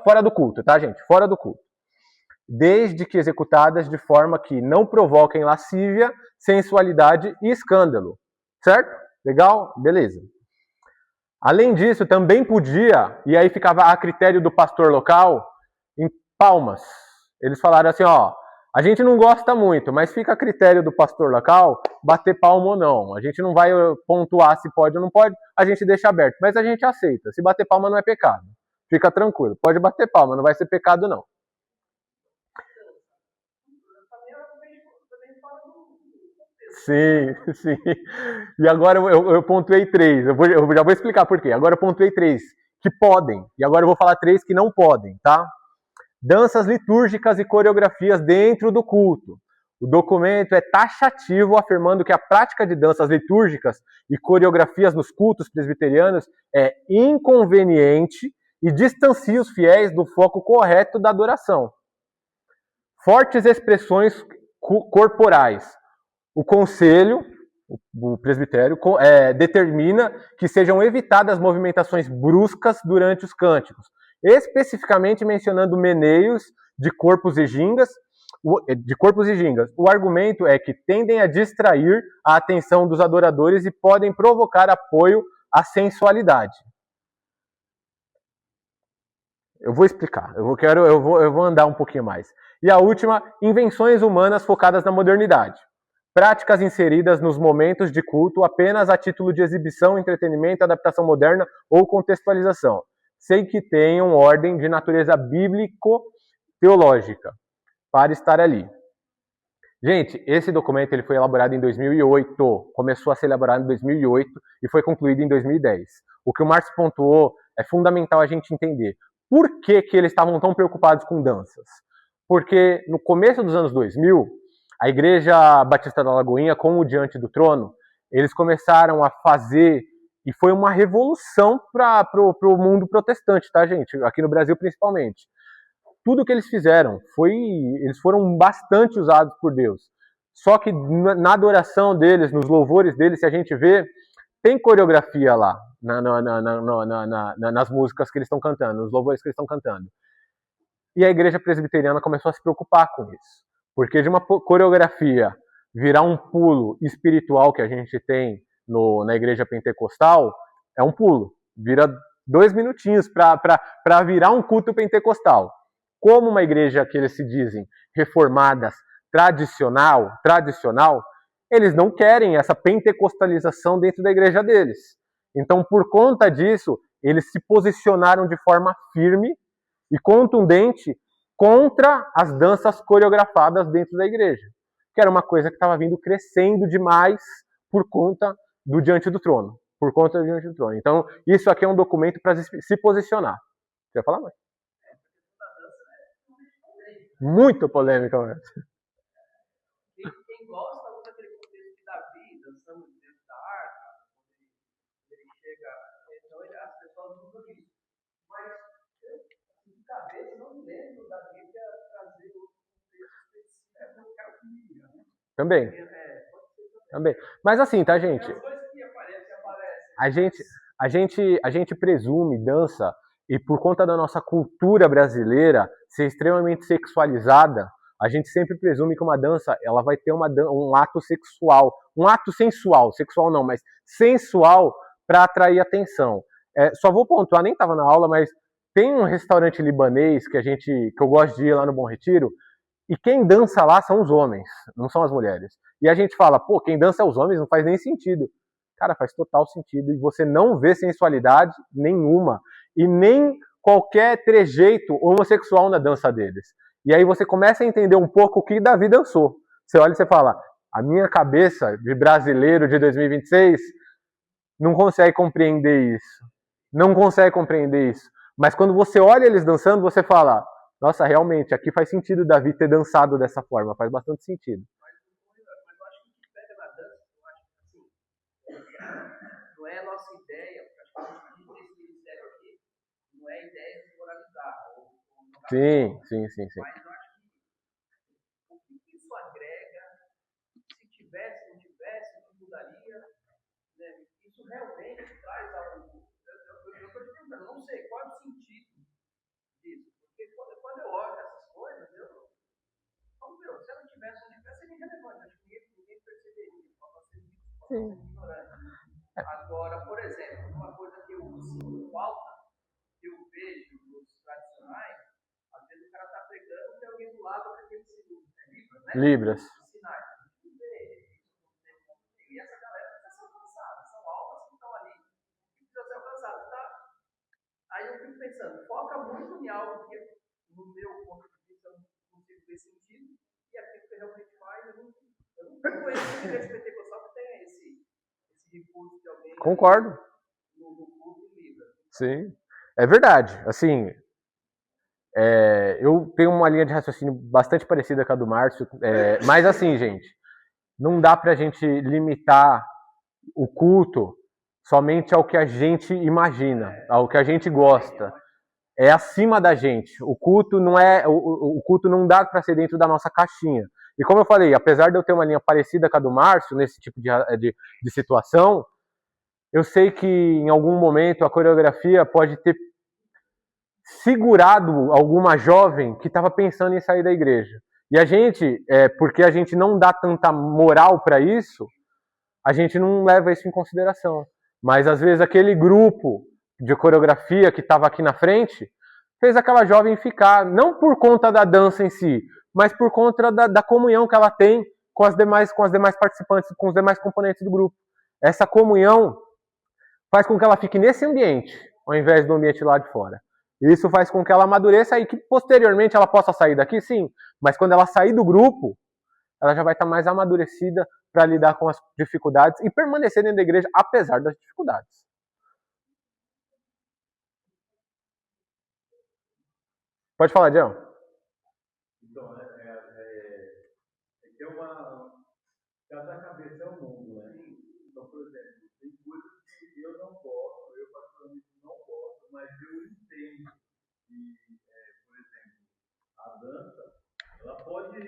Fora do culto, tá, gente? Fora do culto. Desde que executadas de forma que não provoquem lascívia, sensualidade e escândalo. Certo? Legal? Beleza. Além disso, também podia, e aí ficava a critério do pastor local, em palmas. Eles falaram assim, ó, a gente não gosta muito, mas fica a critério do pastor local bater palma ou não. A gente não vai pontuar se pode ou não pode, a gente deixa aberto, mas a gente aceita. Se bater palma não é pecado. Fica tranquilo, pode bater palma, não vai ser pecado não. Sim. E agora eu pontuei 3. Eu já vou explicar por quê. Agora eu pontuei 3 que podem. E agora eu vou falar 3 que não podem, tá? Danças litúrgicas e coreografias dentro do culto. O documento é taxativo, afirmando que a prática de danças litúrgicas e coreografias nos cultos presbiterianos é inconveniente e distancia os fiéis do foco correto da adoração. Fortes expressões corporais. O conselho, o presbitério, determina que sejam evitadas movimentações bruscas durante os cânticos, especificamente mencionando meneios de corpos e gingas. O argumento é que tendem a distrair a atenção dos adoradores e podem provocar apoio à sensualidade. Eu vou explicar, eu vou andar um pouquinho mais. E a última, invenções humanas focadas na modernidade. Práticas inseridas nos momentos de culto apenas a título de exibição, entretenimento, adaptação moderna ou contextualização, sem que tenham ordem de natureza bíblico-teológica para estar ali. Gente, esse documento ele foi elaborado em 2008, começou a ser elaborado em 2008 e foi concluído em 2010. O que o Márcio pontuou é fundamental a gente entender. Por que eles estavam tão preocupados com danças? Porque no começo dos anos 2000, a Igreja Batista da Lagoinha, com o Diante do Trono, eles começaram a fazer, e foi uma revolução para o mundo protestante, tá, gente? Aqui no Brasil, principalmente. tudo que eles fizeram. Eles foram bastante usados por Deus. Só que na adoração deles, nos louvores deles, se a gente vê, tem coreografia lá, nas músicas que eles estão cantando, nos louvores que eles estão cantando. E a igreja presbiteriana começou a se preocupar com isso. Porque de uma coreografia virar um pulo espiritual que a gente tem na igreja pentecostal, é um pulo. Vira 2 minutinhos para virar um culto pentecostal. Como uma igreja que eles se dizem reformadas, tradicional, eles não querem essa pentecostalização dentro da igreja deles. Então, por conta disso, eles se posicionaram de forma firme e contundente contra as danças coreografadas dentro da igreja, que era uma coisa que estava vindo crescendo demais por conta do Diante do Trono. Por conta do Diante do Trono. Então, isso aqui é um documento para se posicionar. Você vai falar mais? Muito polêmica, mesmo. Quem gosta usa aquele contexto de Davi, dançando dentro da arca, quando ele chega, então as pessoas usam isso. Mas de cabeça não me lembro da Bíblia trazer o contexto específico. Também. Também. Mas assim, tá, gente? A gente presume dança, e por conta da nossa cultura brasileira ser extremamente sexualizada, a gente sempre presume que uma dança ela vai ter um ato sexual, um ato sensual, sexual não, mas sensual para atrair atenção. Só vou pontuar, nem estava na aula, mas tem um restaurante libanês que eu gosto de ir lá no Bom Retiro, e quem dança lá são os homens, não são as mulheres. E a gente fala, pô, quem dança é os homens, não faz nem sentido. Cara, faz total sentido. E você não vê sensualidade nenhuma. E nem qualquer trejeito homossexual na dança deles. E aí você começa a entender um pouco o que Davi dançou. Você olha e você fala, a minha cabeça de brasileiro de 2026 não consegue compreender isso. Não consegue compreender isso. Mas quando você olha eles dançando, você fala, nossa, realmente, aqui faz sentido Davi ter dançado dessa forma. Faz bastante sentido. Não é a nossa ideia, porque acho que a gente tem esse ministério aqui, não é a ideia de moralizar. Sim. Mas eu acho que o que isso agrega, se tivesse, não tivesse, não mudaria, né? Isso realmente traz algo. Eu estou te perguntando, não sei qual é o sentido disso, porque quando eu olho essas coisas, se eu não tivesse, seria irrelevante, acho que ninguém perceberia, pode ser ignorante. Agora, por exemplo, uma coisa que eu sinto falta, que eu vejo nos tradicionais, às vezes o cara está pregando e tem alguém do lado com aquele Libras, né? Libras. Sinais. A gente vê isso. E essa galera precisa ser alcançada. São almas que estão ali e precisam ser alcançadas, tá? Aí eu fico pensando, foca muito em algo que, no meu ponto de vista, eu não consigo ver sentido, e aquilo que realmente faz, eu não conheço a igreja pentecostal que tem esse recurso de alguém. Concordo. No culto livre. Sim. É verdade. Assim, eu tenho uma linha de raciocínio bastante parecida com a do Márcio. Mas assim, gente, não dá pra gente limitar o culto somente ao que a gente imagina, ao que a gente gosta. É acima da gente. O culto não dá para ser dentro da nossa caixinha. E como eu falei, apesar de eu ter uma linha parecida com a do Márcio nesse tipo de situação, eu sei que em algum momento a coreografia pode ter segurado alguma jovem que estava pensando em sair da igreja. E a gente, porque a gente não dá tanta moral para isso, a gente não leva isso em consideração. Mas às vezes aquele grupo de coreografia que estava aqui na frente fez aquela jovem ficar, não por conta da dança em si, mas por conta da comunhão que ela tem com as demais participantes, com os demais componentes do grupo. Essa comunhão faz com que ela fique nesse ambiente, ao invés do ambiente lá de fora. Isso faz com que ela amadureça e que posteriormente ela possa sair daqui, sim. Mas quando ela sair do grupo, ela já vai estar mais amadurecida para lidar com as dificuldades e permanecer dentro da igreja, apesar das dificuldades. Pode falar, Dião. Então, que é uma... Cada cabeça é um mundo, né? Então, por exemplo, tem coisas que eu não gosto, eu particularmente não gosto, mas eu entendo que, por exemplo, dança, ela pode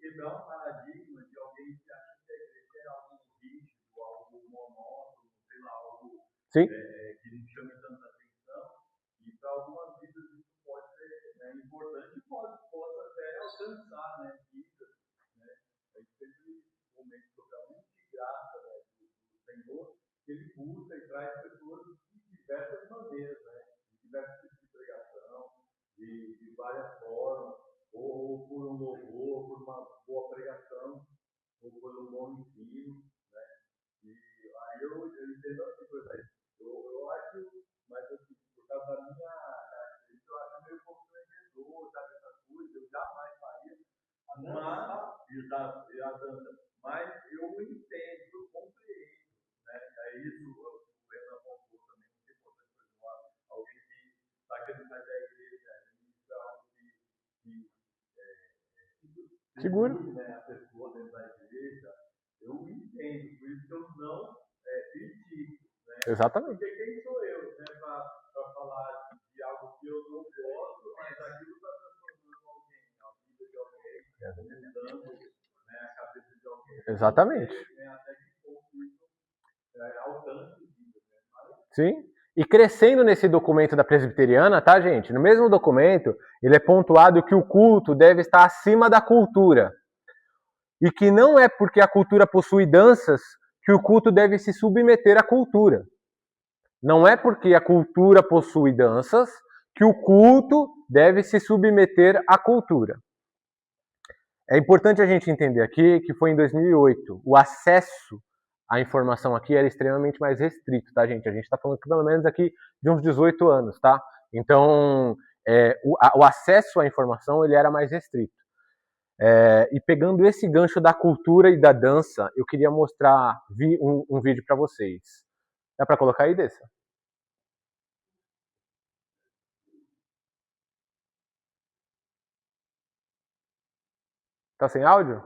quebrar um paradigma de alguém que acha que a igreja é algo rígido, algo monótono, sei lá, algo Sim. que não chame tanta atenção. E para algumas vidas isso pode ser, né, importante e possa até alcançar, né, vidas, né? A gente sempre comenta sobre a multigraça, né, do Senhor, que ele busca e traz pessoas de diversas maneiras, né? De diversos tipos de pregação, de várias formas, ou por um louvor, por uma boa pregação, ou por um bom ensino, né? E aí eu entendo assim, por exemplo, eu acho, mas assim, por causa da minha característica, eu acho meio constrangedor, sabe, essas coisas, eu jamais faria, mas eu entendo, eu compreendo, né? É isso, o Renan apontou também, muito importante, por exemplo, alguém que está querendo sair da igreja, isso é algo que Seguro. né, a pessoa dentro da igreja, eu entendo, por isso que eu não critico, né? Exatamente. Porque quem sou eu, né, para falar de algo que eu não gosto, mas aquilo está transformando alguém, a vida de alguém, mudando, né, a cabeça de alguém. Exatamente. Né, até que ponto isso alcance vida, né? Mas, Sim. E crescendo nesse documento da presbiteriana, tá, gente? No mesmo documento, ele é pontuado que o culto deve estar acima da cultura. E que não é porque a cultura possui danças que o culto deve se submeter à cultura. Não é porque a cultura possui danças que o culto deve se submeter à cultura. É importante a gente entender aqui que foi em 2008. O acesso à informação aqui era extremamente mais restrito, tá, gente? A gente está falando que pelo menos aqui de uns 18 anos, tá? Então, o acesso à informação ele era mais restrito. E pegando esse gancho da cultura e da dança, eu queria mostrar um vídeo para vocês. Dá para colocar aí, Dessa? Tá sem áudio?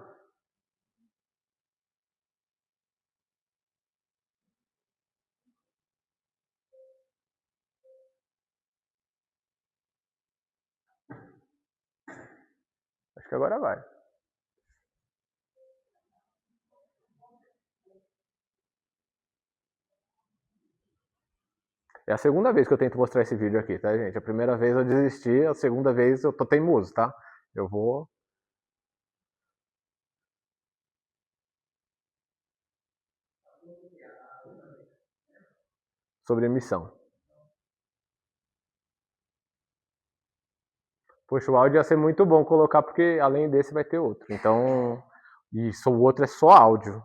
Acho que agora vai. É a segunda vez que eu tento mostrar esse vídeo aqui, tá, gente? A primeira vez eu desisti, a segunda vez eu tô teimoso, tá? Eu vou... Sobre emissão. Poxa, o áudio ia ser muito bom colocar, porque além desse vai ter outro. Então, isso, o outro é só áudio.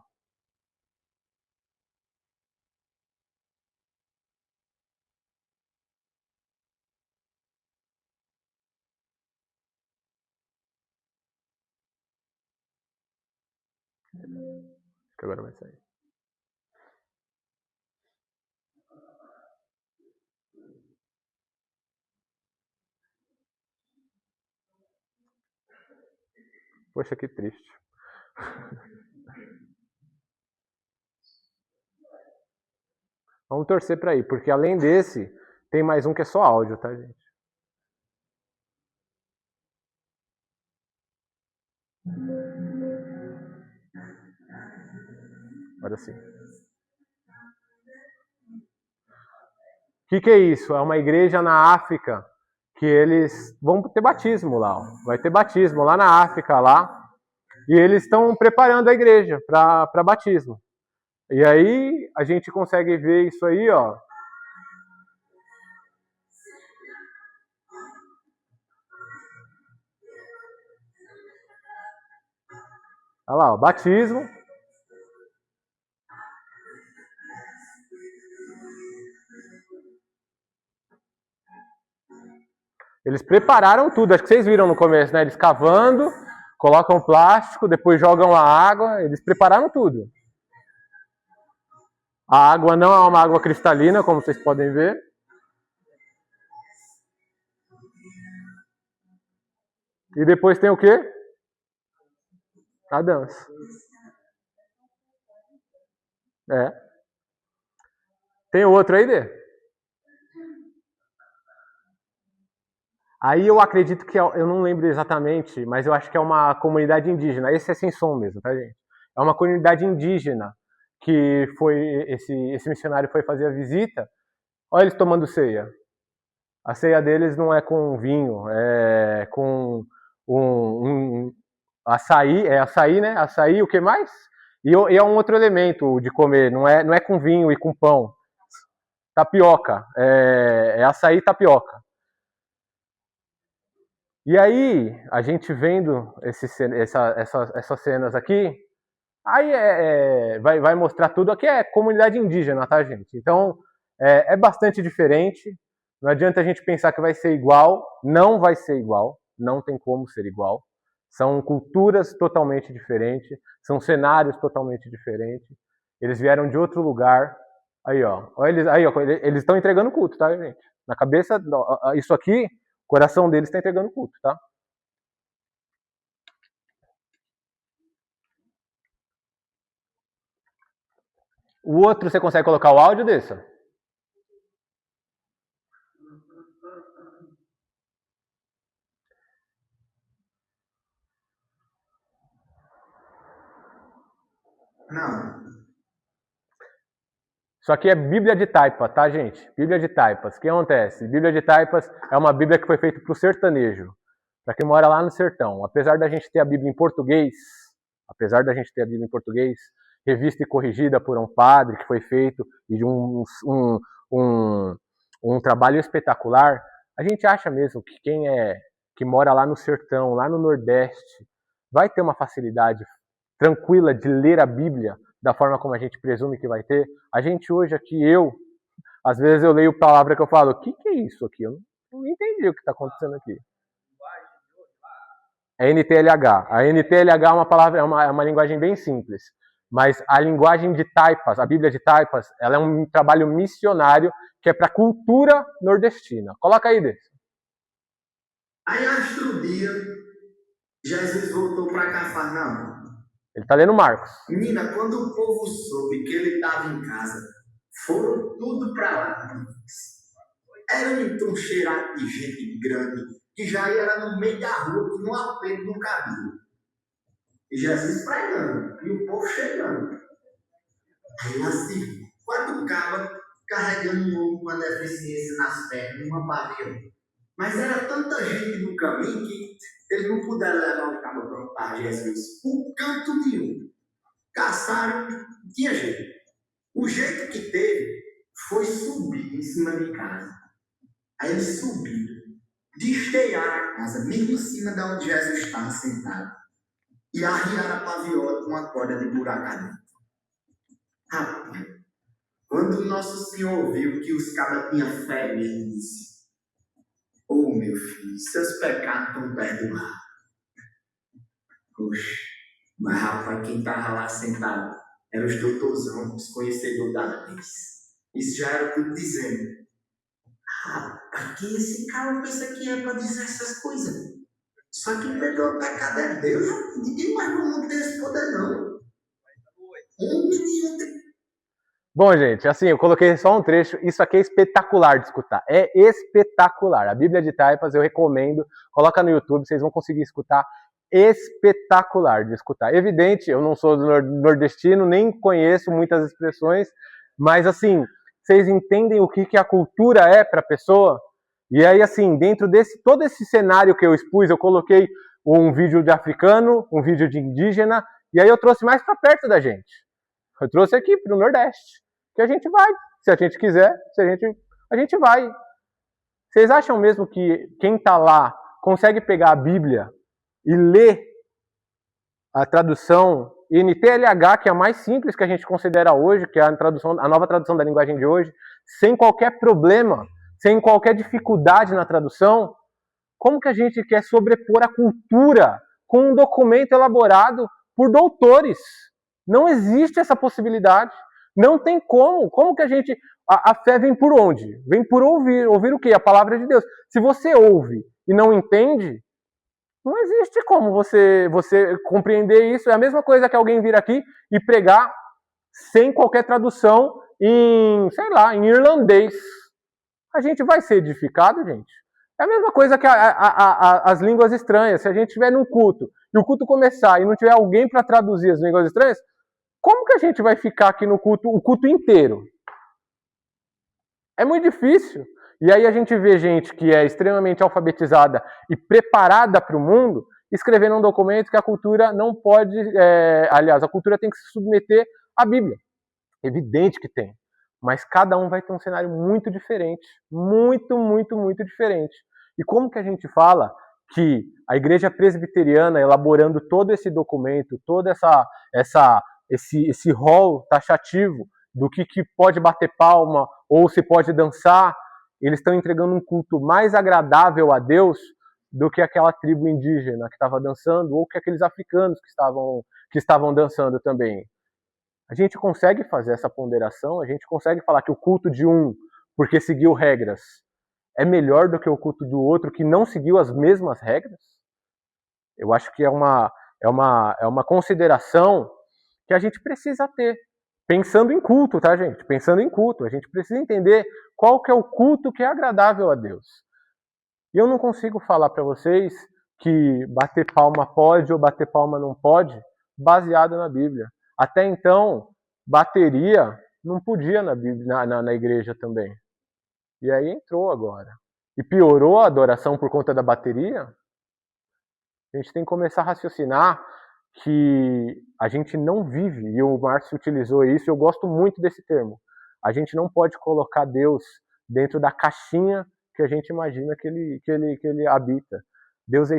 Acho que agora vai sair. Poxa, que triste. Vamos torcer para ir, porque além desse, tem mais um que é só áudio, tá, gente? Agora sim. O que é isso? É uma igreja na África que eles vão ter batismo lá. Ó. Vai ter batismo lá na África, lá. E eles estão preparando a igreja para batismo. E aí a gente consegue ver isso aí, ó. Olha lá, ó, batismo. Eles prepararam tudo, acho que vocês viram no começo, né? Eles cavando, colocam plástico, depois jogam a água, eles prepararam tudo. A água não é uma água cristalina, como vocês podem ver. E depois tem o quê? A dança. É. Tem outro aí, Dê? Aí eu acredito que, eu não lembro exatamente, mas eu acho que é uma comunidade indígena. Esse é sem som mesmo, tá, gente? É uma comunidade indígena que esse missionário foi fazer a visita. Olha eles tomando ceia. A ceia deles não é com vinho, é com açaí, né? Açaí, o que mais? E é um outro elemento de comer, não é com vinho e com pão. Tapioca, é açaí e tapioca. E aí, a gente vendo essas cenas aqui, aí vai mostrar tudo. Aqui é comunidade indígena, tá, gente? Então, é bastante diferente. Não adianta a gente pensar que vai ser igual. Não vai ser igual. Não tem como ser igual. São culturas totalmente diferentes. São cenários totalmente diferentes. Eles vieram de outro lugar. Aí, ó. Eles estão entregando culto, tá, gente? Na cabeça, isso aqui, o coração deles está entregando culto, tá? O outro, você consegue colocar o áudio desse? Não. Isso aqui é Bíblia de Taipa, tá, gente? Bíblia de Taipas. O que acontece? Bíblia de Taipas é uma Bíblia que foi feita para o sertanejo, para quem mora lá no sertão. Apesar da gente ter a Bíblia em português, revista e corrigida por um padre, que foi feito, e de um trabalho espetacular, a gente acha mesmo que que mora lá no sertão, lá no Nordeste, vai ter uma facilidade tranquila de ler a Bíblia da forma como a gente presume que vai ter. A gente hoje aqui, às vezes eu leio palavra que eu falo, o que é isso aqui? Eu não entendi o que está acontecendo aqui. É NTLH. A NTLH é uma palavra, é uma linguagem bem simples. Mas a linguagem de Taipas, a Bíblia de Taipas, ela é um trabalho missionário que é para a cultura nordestina. Coloca aí, Dê. Aí, outro dia, Jesus voltou para Cafarnaum. Ele está lendo Marcos. Menina, quando o povo soube que ele estava em casa, foram tudo para lá. Era um entroncheirado de gente grande, que já era no meio da rua, que não apelo no cabelo. E Jesus pregando, e o povo chegando. Aí assim, 4 cabras carregando um homem com uma deficiência nas pernas, uma barriga. Mas era tanta gente no caminho que eles não puderam levar o cabra para Jesus por canto nenhum. Caçaram, tinha jeito. O jeito que teve foi subir em cima de casa. Aí eles subiram, desteiaram a casa, mesmo em cima de onde Jesus estava sentado, e arriaram a paviota com uma corda de buraco dentro. Rapaz, quando o Nosso Senhor viu que os cabras tinham fé, ele disse: "Ô meu filho, seus pecados estão perdoados." Poxa, mas rapaz, quem estava lá sentado eram os doutorzão, os conhecedores da lei. Isso já era tudo dizendo: rapaz, quem esse cara pensa que é para dizer essas coisas? Só que perdoa o pecado é Deus, ninguém mais não tem esse poder não. Bom, gente, assim, eu coloquei só um trecho. Isso aqui é espetacular de escutar. É espetacular. A Bíblia de Taipas eu recomendo. Coloca no YouTube, vocês vão conseguir escutar. Espetacular de escutar. Evidente, eu não sou do nordestino, nem conheço muitas expressões, mas assim, vocês entendem o que a cultura é para a pessoa? E aí, assim, dentro todo esse cenário que eu expus, eu coloquei um vídeo de africano, um vídeo de indígena, e aí eu trouxe mais para perto da gente. Eu trouxe aqui para o Nordeste, que a gente vai, se a gente quiser, a gente vai. Vocês acham mesmo que quem está lá consegue pegar a Bíblia e ler a tradução NTLH, que é a mais simples que a gente considera hoje, que é a nova tradução da linguagem de hoje, sem qualquer problema, sem qualquer dificuldade na tradução? Como que a gente quer sobrepor a cultura com um documento elaborado por doutores? Não existe essa possibilidade. Não tem como. Como que a gente... A fé vem por onde? Vem por ouvir. Ouvir o quê? A palavra de Deus. Se você ouve e não entende, não existe como você compreender isso. É a mesma coisa que alguém vir aqui e pregar sem qualquer tradução em, sei lá, em irlandês. A gente vai ser edificado, gente? É a mesma coisa que as línguas estranhas. Se a gente estiver num culto e o culto começar e não tiver alguém para traduzir as línguas estranhas, como que a gente vai ficar aqui no culto, o culto inteiro? É muito difícil. E aí a gente vê gente que é extremamente alfabetizada e preparada para o mundo, escrevendo um documento que a cultura não pode... aliás, a cultura tem que se submeter à Bíblia. Evidente que tem. Mas cada um vai ter um cenário muito diferente. Muito, muito, muito diferente. E como que a gente fala que a igreja presbiteriana, elaborando todo esse documento, todo esse rol taxativo do que pode bater palma ou se pode dançar, eles estão entregando um culto mais agradável a Deus do que aquela tribo indígena que estava dançando ou que aqueles africanos que estavam dançando também. A gente consegue fazer essa ponderação, a gente consegue falar que o culto de um, porque seguiu regras, é melhor do que o culto do outro que não seguiu as mesmas regras? Eu acho que é uma consideração que a gente precisa ter. Pensando em culto, tá, gente? Pensando em culto. A gente precisa entender qual que é o culto que é agradável a Deus. E eu não consigo falar para vocês que bater palma pode ou bater palma não pode, baseado na Bíblia. Até então, bateria não podia na igreja também. E aí entrou agora. E piorou a adoração por conta da bateria? A gente tem que começar a raciocinar que a gente não vive, e o Márcio utilizou isso, eu gosto muito desse termo. A gente não pode colocar Deus dentro da caixinha que a gente imagina que ele habita. Deus é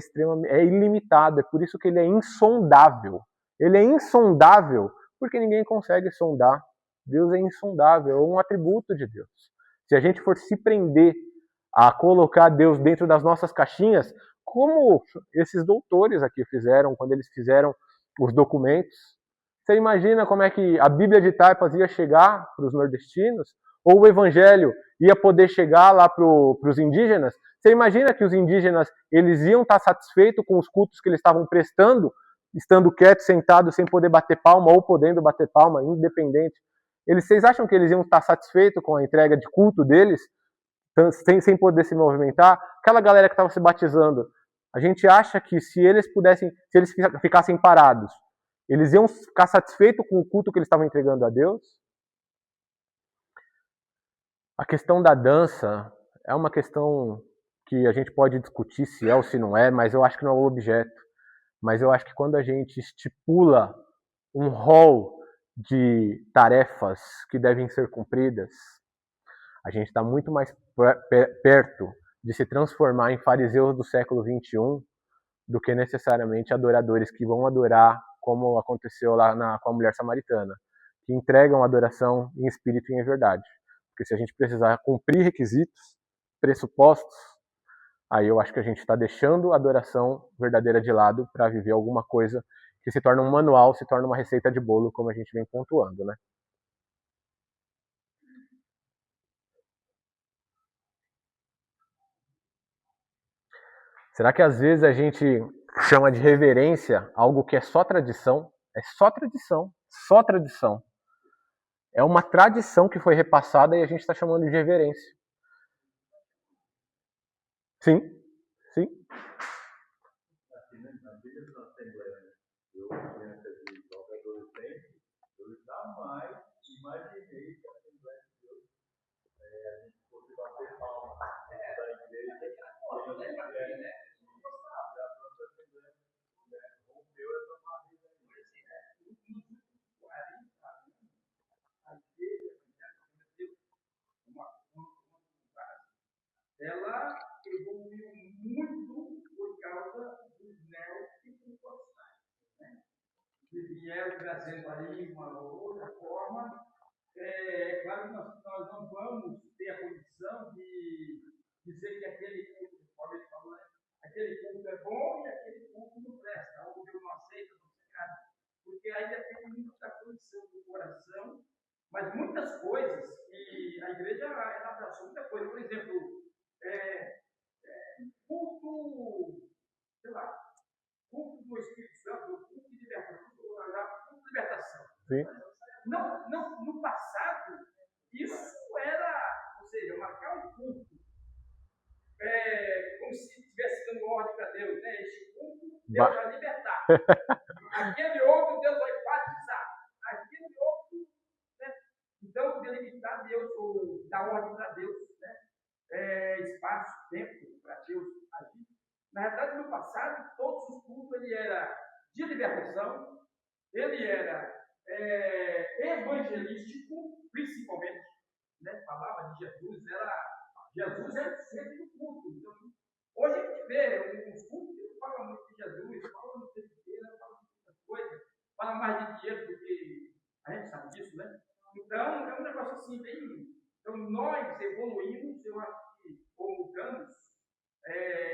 ilimitado, é por isso que ele é insondável. Ele é insondável porque ninguém consegue sondar. Deus é insondável, é um atributo de Deus. Se a gente for se prender a colocar Deus dentro das nossas caixinhas, como esses doutores aqui fizeram quando eles fizeram os documentos, você imagina como é que a Bíblia de Taipas ia chegar para os nordestinos? Ou o Evangelho ia poder chegar lá para os indígenas? Você imagina que os indígenas eles iam estar satisfeitos com os cultos que eles estavam prestando, estando quietos, sentados, sem poder bater palma ou podendo bater palma, independente? Vocês acham que eles iam estar satisfeitos com a entrega de culto deles, sem poder se movimentar? Aquela galera que estava se batizando, a gente acha que se eles ficassem parados, eles iam ficar satisfeitos com o culto que eles estavam entregando a Deus? A questão da dança é uma questão que a gente pode discutir se é ou se não é, mas eu acho que não é o objeto. Mas eu acho que quando a gente estipula um rol de tarefas que devem ser cumpridas, a gente está muito mais perto de se transformar em fariseus do século XXI do que necessariamente adoradores que vão adorar como aconteceu lá com a mulher samaritana, que entregam adoração em espírito e em verdade. Porque se a gente precisar cumprir requisitos, pressupostos, aí eu acho que a gente está deixando a adoração verdadeira de lado para viver alguma coisa que se torna um manual, se torna uma receita de bolo, como a gente vem pontuando, né? Será que às vezes a gente chama de reverência algo que é só tradição? É só tradição, só tradição. É uma tradição que foi repassada e a gente está chamando de reverência. Sim, sim. Eu jamais imaginei que a Assembleia de Deus a gente fosse bater palma da igreja. E a própria Assembleia rompeu essa barreira aí. A igreja ela evoluiu muito por causa dos neopentecostais, né? Que vieram trazendo aí uma outra forma. É claro que nós não vamos ter a condição de dizer que aquele culto, como ele falou, né? Aquele culto é bom e aquele culto não presta, ou eu não aceito, não sei nada. Porque ainda tem muita condição do coração, mas muitas coisas, e a igreja abraçou muita coisa. Por exemplo, culto, sei lá, culto do Espírito Santo, culto de libertação. Sim. Não, no passado, isso era, ou seja, marcar um culto como se estivesse dando ordem para Deus, né? Este culto, Deus vai libertar. Aquele outro, Deus vai batizar. Aquele outro, né? Então, delimitar Deus, ou dar ordem para Deus, né? Espaço, tempo para Deus agir. Na verdade, no passado, todos os cultos ele era de libertação, ele era evangelístico, principalmente, né? Falava de Jesus, Jesus é o centro do culto. Então, hoje a gente vê uns cultos que falam muito de Jesus, falam muito de Deus, falam muitas coisas, falam mais de dinheiro do que a gente sabe disso, né? Então, é um negócio assim, bem. Então, nós evoluímos, eu acho que, ou mudamos,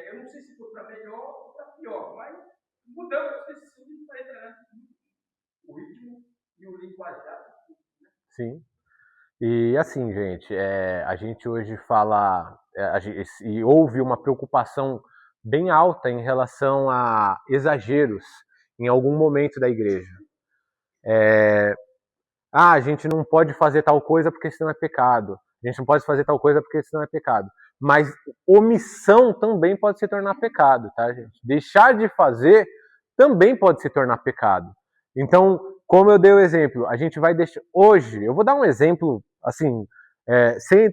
eu não sei se foi para melhor ou para pior, mas mudamos nesse sentido para entrar o ritmo e o linguajar. Sim. E assim, gente, a gente hoje fala, e houve uma preocupação bem alta em relação a exageros em algum momento da igreja. A gente não pode fazer tal coisa porque senão é pecado. A gente não pode fazer tal coisa porque senão é pecado. Mas omissão também pode se tornar pecado, tá, gente? Deixar de fazer também pode se tornar pecado. Então, como eu dei o exemplo, a gente vai deixar... Hoje, eu vou dar um exemplo, assim,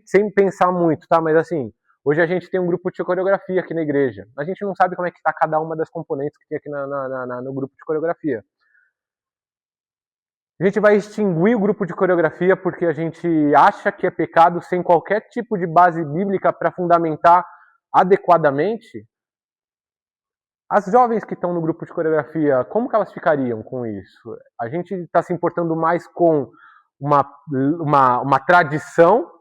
sem pensar muito, tá? Mas assim, hoje a gente tem um grupo de coreografia aqui na igreja. A gente não sabe como é que está cada uma das componentes que tem aqui no grupo de coreografia. A gente vai extinguir o grupo de coreografia porque a gente acha que é pecado sem qualquer tipo de base bíblica para fundamentar adequadamente. As jovens que estão no grupo de coreografia, como que elas ficariam com isso? A gente está se importando mais com uma tradição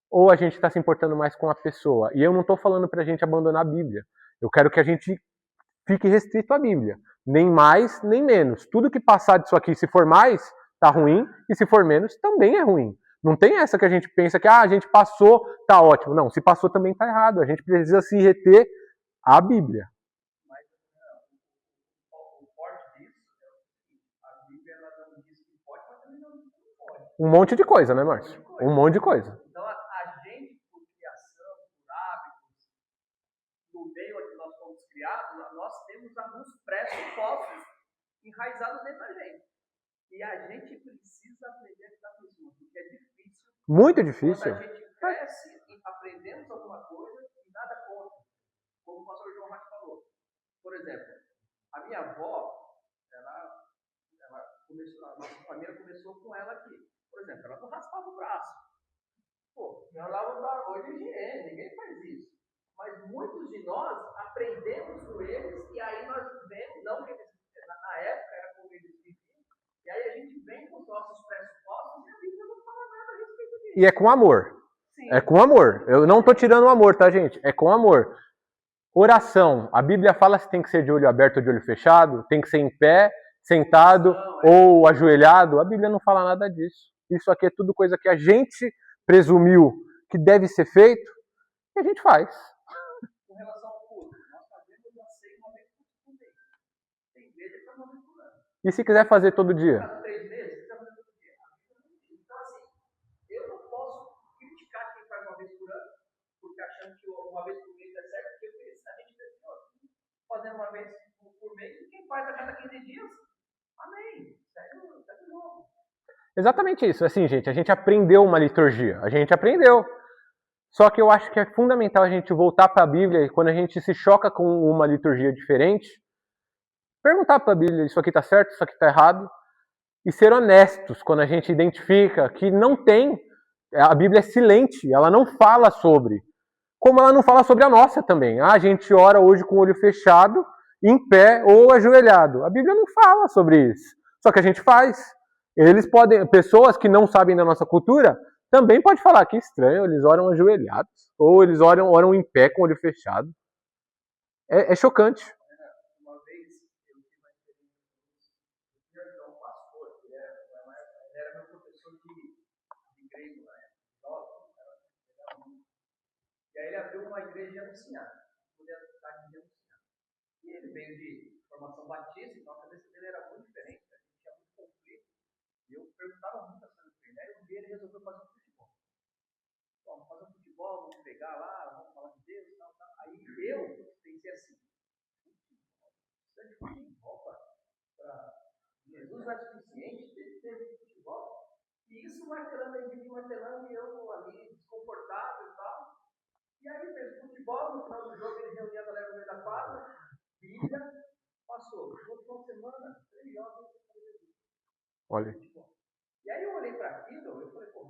ou a gente está se importando mais com a pessoa? E eu não estou falando para a gente abandonar a Bíblia. Eu quero que a gente fique restrito à Bíblia. Nem mais, nem menos. Tudo que passar disso aqui, se for mais, tá ruim. E se for menos, também é ruim. Não tem essa que a gente pensa que a gente passou, tá ótimo. Não, se passou também tá errado. A gente precisa se reter à Bíblia. Mas o forte disso é o seguinte: a Bíblia ela não diz que pode, mas também não diz que não pode. Um monte de coisa, né, Márcio? Um monte de coisa. Então, a gente, por criação, por hábitos, no meio onde nós fomos criados, nós temos alguns pressupostos enraizados dentro da gente. E a gente precisa aprender a lidar com isso, porque é difícil. Muito difícil. Quando a gente cresce e aprendemos alguma coisa e nada conta. Como o pastor João Rato falou. Por exemplo, a minha avó, ela começou, a nossa família começou com ela aqui. Por exemplo, ela não raspava o braço. Pô, ela lava hoje de higiene, ninguém faz isso. Mas muitos de nós aprendemos com eles e aí nós vemos, não que na época era como eles viviam, e aí a gente vem com os nossos pressupostos e a Bíblia não fala nada a respeito disso. E é com amor. Sim. É com amor. Eu não estou tirando o amor, tá, gente? É com amor. Oração. A Bíblia fala se tem que ser de olho aberto ou de olho fechado, tem que ser em pé, sentado ou ajoelhado. A Bíblia não fala nada disso. Isso aqui é tudo coisa que a gente presumiu que deve ser feito e a gente faz. Com relação ao culto, nós fazemos uma ceia uma vez por mês. Tem igreja que faz uma vez por ano. E se quiser fazer todo dia? Cada 3 meses, você está fazendo todo dia. Então, assim, eu não posso criticar quem faz uma vez por ano, porque achando que uma vez por mês é certo, porque a gente precisa fazer uma vez por mês, e quem faz a cada 15 dias, amém. Segue o jogo. Exatamente isso. Assim, gente, a gente aprendeu uma liturgia. A gente aprendeu. Só que eu acho que é fundamental a gente voltar para a Bíblia e quando a gente se choca com uma liturgia diferente, perguntar para a Bíblia, isso aqui está certo, isso aqui está errado, e ser honestos quando a gente identifica que não tem, a Bíblia é silente, ela não fala sobre, como ela não fala sobre a nossa também. A gente ora hoje com o olho fechado, em pé ou ajoelhado. A Bíblia não fala sobre isso, só que a gente faz. Eles podem, pessoas que não sabem da nossa cultura, também pode falar que estranho, eles oram ajoelhados, ou eles oram em pé com o olho fechado. É chocante. Uma vez eu tive uma experiência com um pastor, ele era meu professor de grego na época, era muito. E aí ele abriu uma igreja de anunciar, poder estar de anunciar. E ele veio de formação batista, então a cabeça dele era muito diferente, a gente tinha muito conflito. E eu perguntava muito as coisas para ele. Aí um dia ele resolveu fazer um futebol. Vamos fazer um futebol, vamos pegar lá, vamos falar de Deus e tal. Aí eu pensei assim, isso é de futebol, para Jesus é suficiente, ter futebol. E isso martelando e eu ali desconfortável e tal. E aí fez futebol, no final do jogo ele reunia a galera no meio da quadra, Bíblia, passou. No outro final de semana, 3 jogos. Olha. E aí eu olhei para aquilo, eu falei, pô,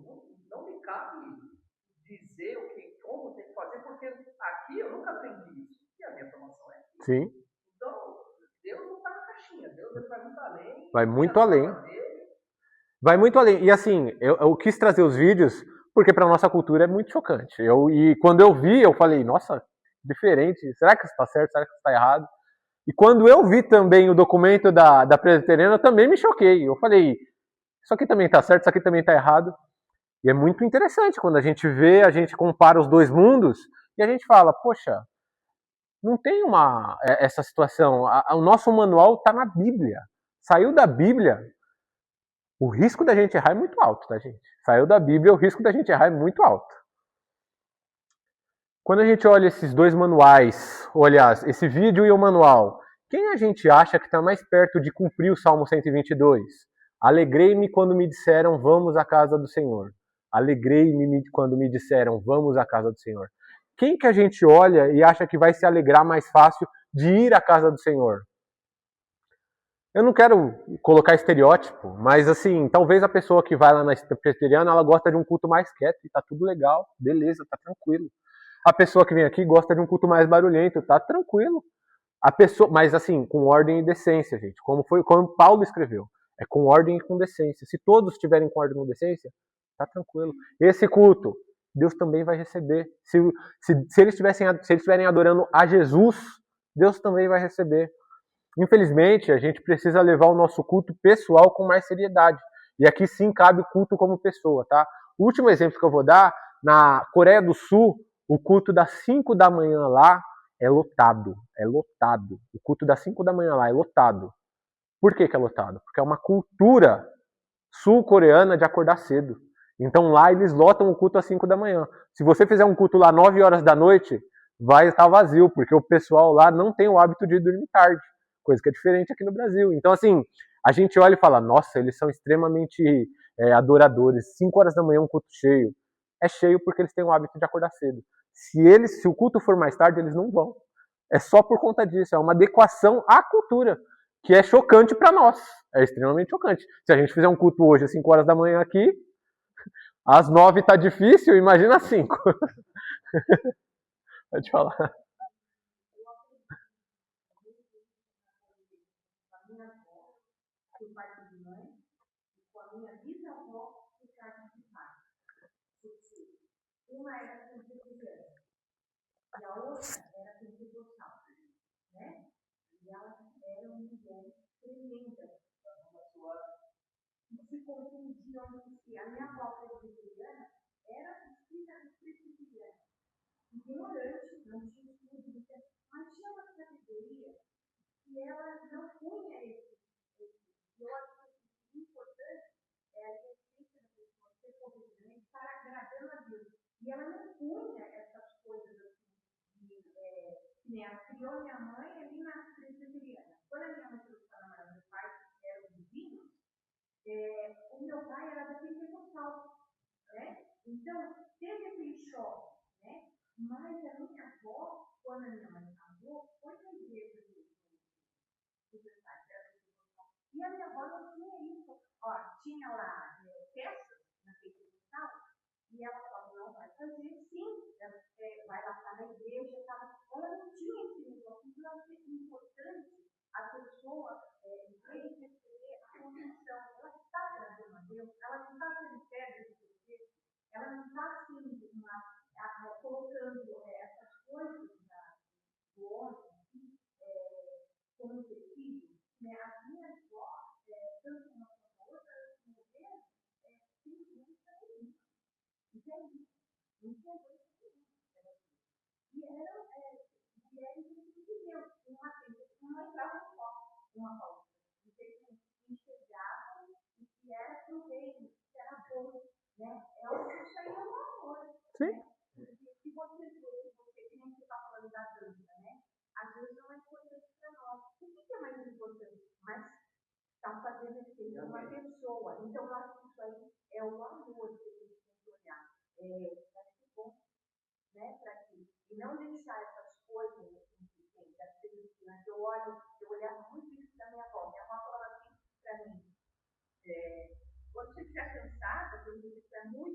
não me cabe dizer como tem que fazer, porque aqui eu nunca aprendi isso. E a minha formação é aqui. Sim. Então, Deus não está na caixinha, Deus ele vai muito além. Vai muito além. Vai muito além. E assim, eu quis trazer os vídeos porque para nossa cultura é muito chocante. E quando eu vi, eu falei, nossa, diferente. Será que isso está certo? Será que isso está errado? E quando eu vi também o documento da presbiteriana, eu também me choquei. Eu falei, isso aqui também está certo, isso aqui também está errado. E é muito interessante quando a gente vê, a gente compara os dois mundos e a gente fala, poxa, não tem essa situação. O nosso manual está na Bíblia. Saiu da Bíblia, o risco da gente errar é muito alto, tá, gente? Saiu da Bíblia, o risco da gente errar é muito alto. Quando a gente olha esses dois manuais, ou aliás, esse vídeo e o manual, quem a gente acha que está mais perto de cumprir o Salmo 122? Alegrei-me quando me disseram, vamos à casa do Senhor. Alegrei-me quando me disseram, vamos à casa do Senhor. Quem que a gente olha e acha que vai se alegrar mais fácil de ir à casa do Senhor? Eu não quero colocar estereótipo, mas assim, talvez a pessoa que vai lá na presbiteriana, ela gosta de um culto mais quieto, e tá tudo legal, beleza, tá tranquilo. A pessoa que vem aqui gosta de um culto mais barulhento, tá tranquilo. A pessoa, mas assim, com ordem e decência, gente, como Paulo escreveu, é com ordem e com decência. Se todos estiverem com ordem e com decência, tá tranquilo. Esse culto, Deus também vai receber. Se eles estiverem adorando a Jesus, Deus também vai receber. Infelizmente, a gente precisa levar o nosso culto pessoal com mais seriedade. E aqui sim cabe o culto como pessoa, tá? O último exemplo que eu vou dar, na Coreia do Sul, o culto das 5 da manhã lá é lotado. É lotado. O culto das 5 da manhã lá é lotado. Por que é lotado? Porque é uma cultura sul-coreana de acordar cedo. Então lá eles lotam o culto às 5 da manhã. Se você fizer um culto lá 9 horas da noite, vai estar vazio, porque o pessoal lá não tem o hábito de dormir tarde. Coisa que é diferente aqui no Brasil. Então, assim, a gente olha e fala, nossa, eles são extremamente adoradores. 5 horas da manhã um culto cheio. É cheio porque eles têm o hábito de acordar cedo. Se o culto for mais tarde, eles não vão. É só por conta disso. É uma adequação à cultura, que é chocante para nós. É extremamente chocante. Se a gente fizer um culto hoje às 5 horas da manhã aqui, às 9 tá difícil, imagina às 5. Pode falar. Por parte de mãe, e com a minha bisavó, por parte de pai. Uma era pentecostal e a outra era pentecostal, né? E ela era uma mulher tremenda. E se confundiam entre si. A minha avó presbiteriana era filha presbiteriana. Ignorante, não tinha estudo, mas tinha uma sabedoria que ela não punha esse. Eu acho que o importante é a essência da pessoa ser corrigida, estar agradando a Deus. E ela não punha essas coisas assim, que nem a criou minha mãe ali na presbiteriana. Quando a minha mãe trouxe para namorada do pai, que eram vizinhos, o meu pai era da pentecostal, né? Então, teve aquele choque, né? Mas a minha avó, quando a minha mãe casou, foi na igreja do pai, que era pentecostal. E a minha avó não tinha isso. Ó, tinha lá peças na pentecostal, e ela falava, não, vai fazer sim, vai lá para a igreja, tá? Ela não tinha esse negócio, então ela achei importante a pessoa receber a condição, ela está agradando a Deus, ela não está sendo pedra de você, ela não está sendo colocando essas coisas do homem como tecido, né? A minha avó, tanto uma como a outra, morreram simplesmente para mim. Entende? Não tinha coisa e era intuito de Deus. Não entrava no foco uma para outra. Eles enxergavam o que era pro reino, que era pessoa. Então, eu acho que isso aí é o amor que a gente tem que olhar. Vai ser bom, né, para quê? E não deixar essas coisas assim, das circunstâncias. Eu olhava muito isso da minha avó. Minha avó falava assim para mim, quando você estiver cansada, quando você estiver muito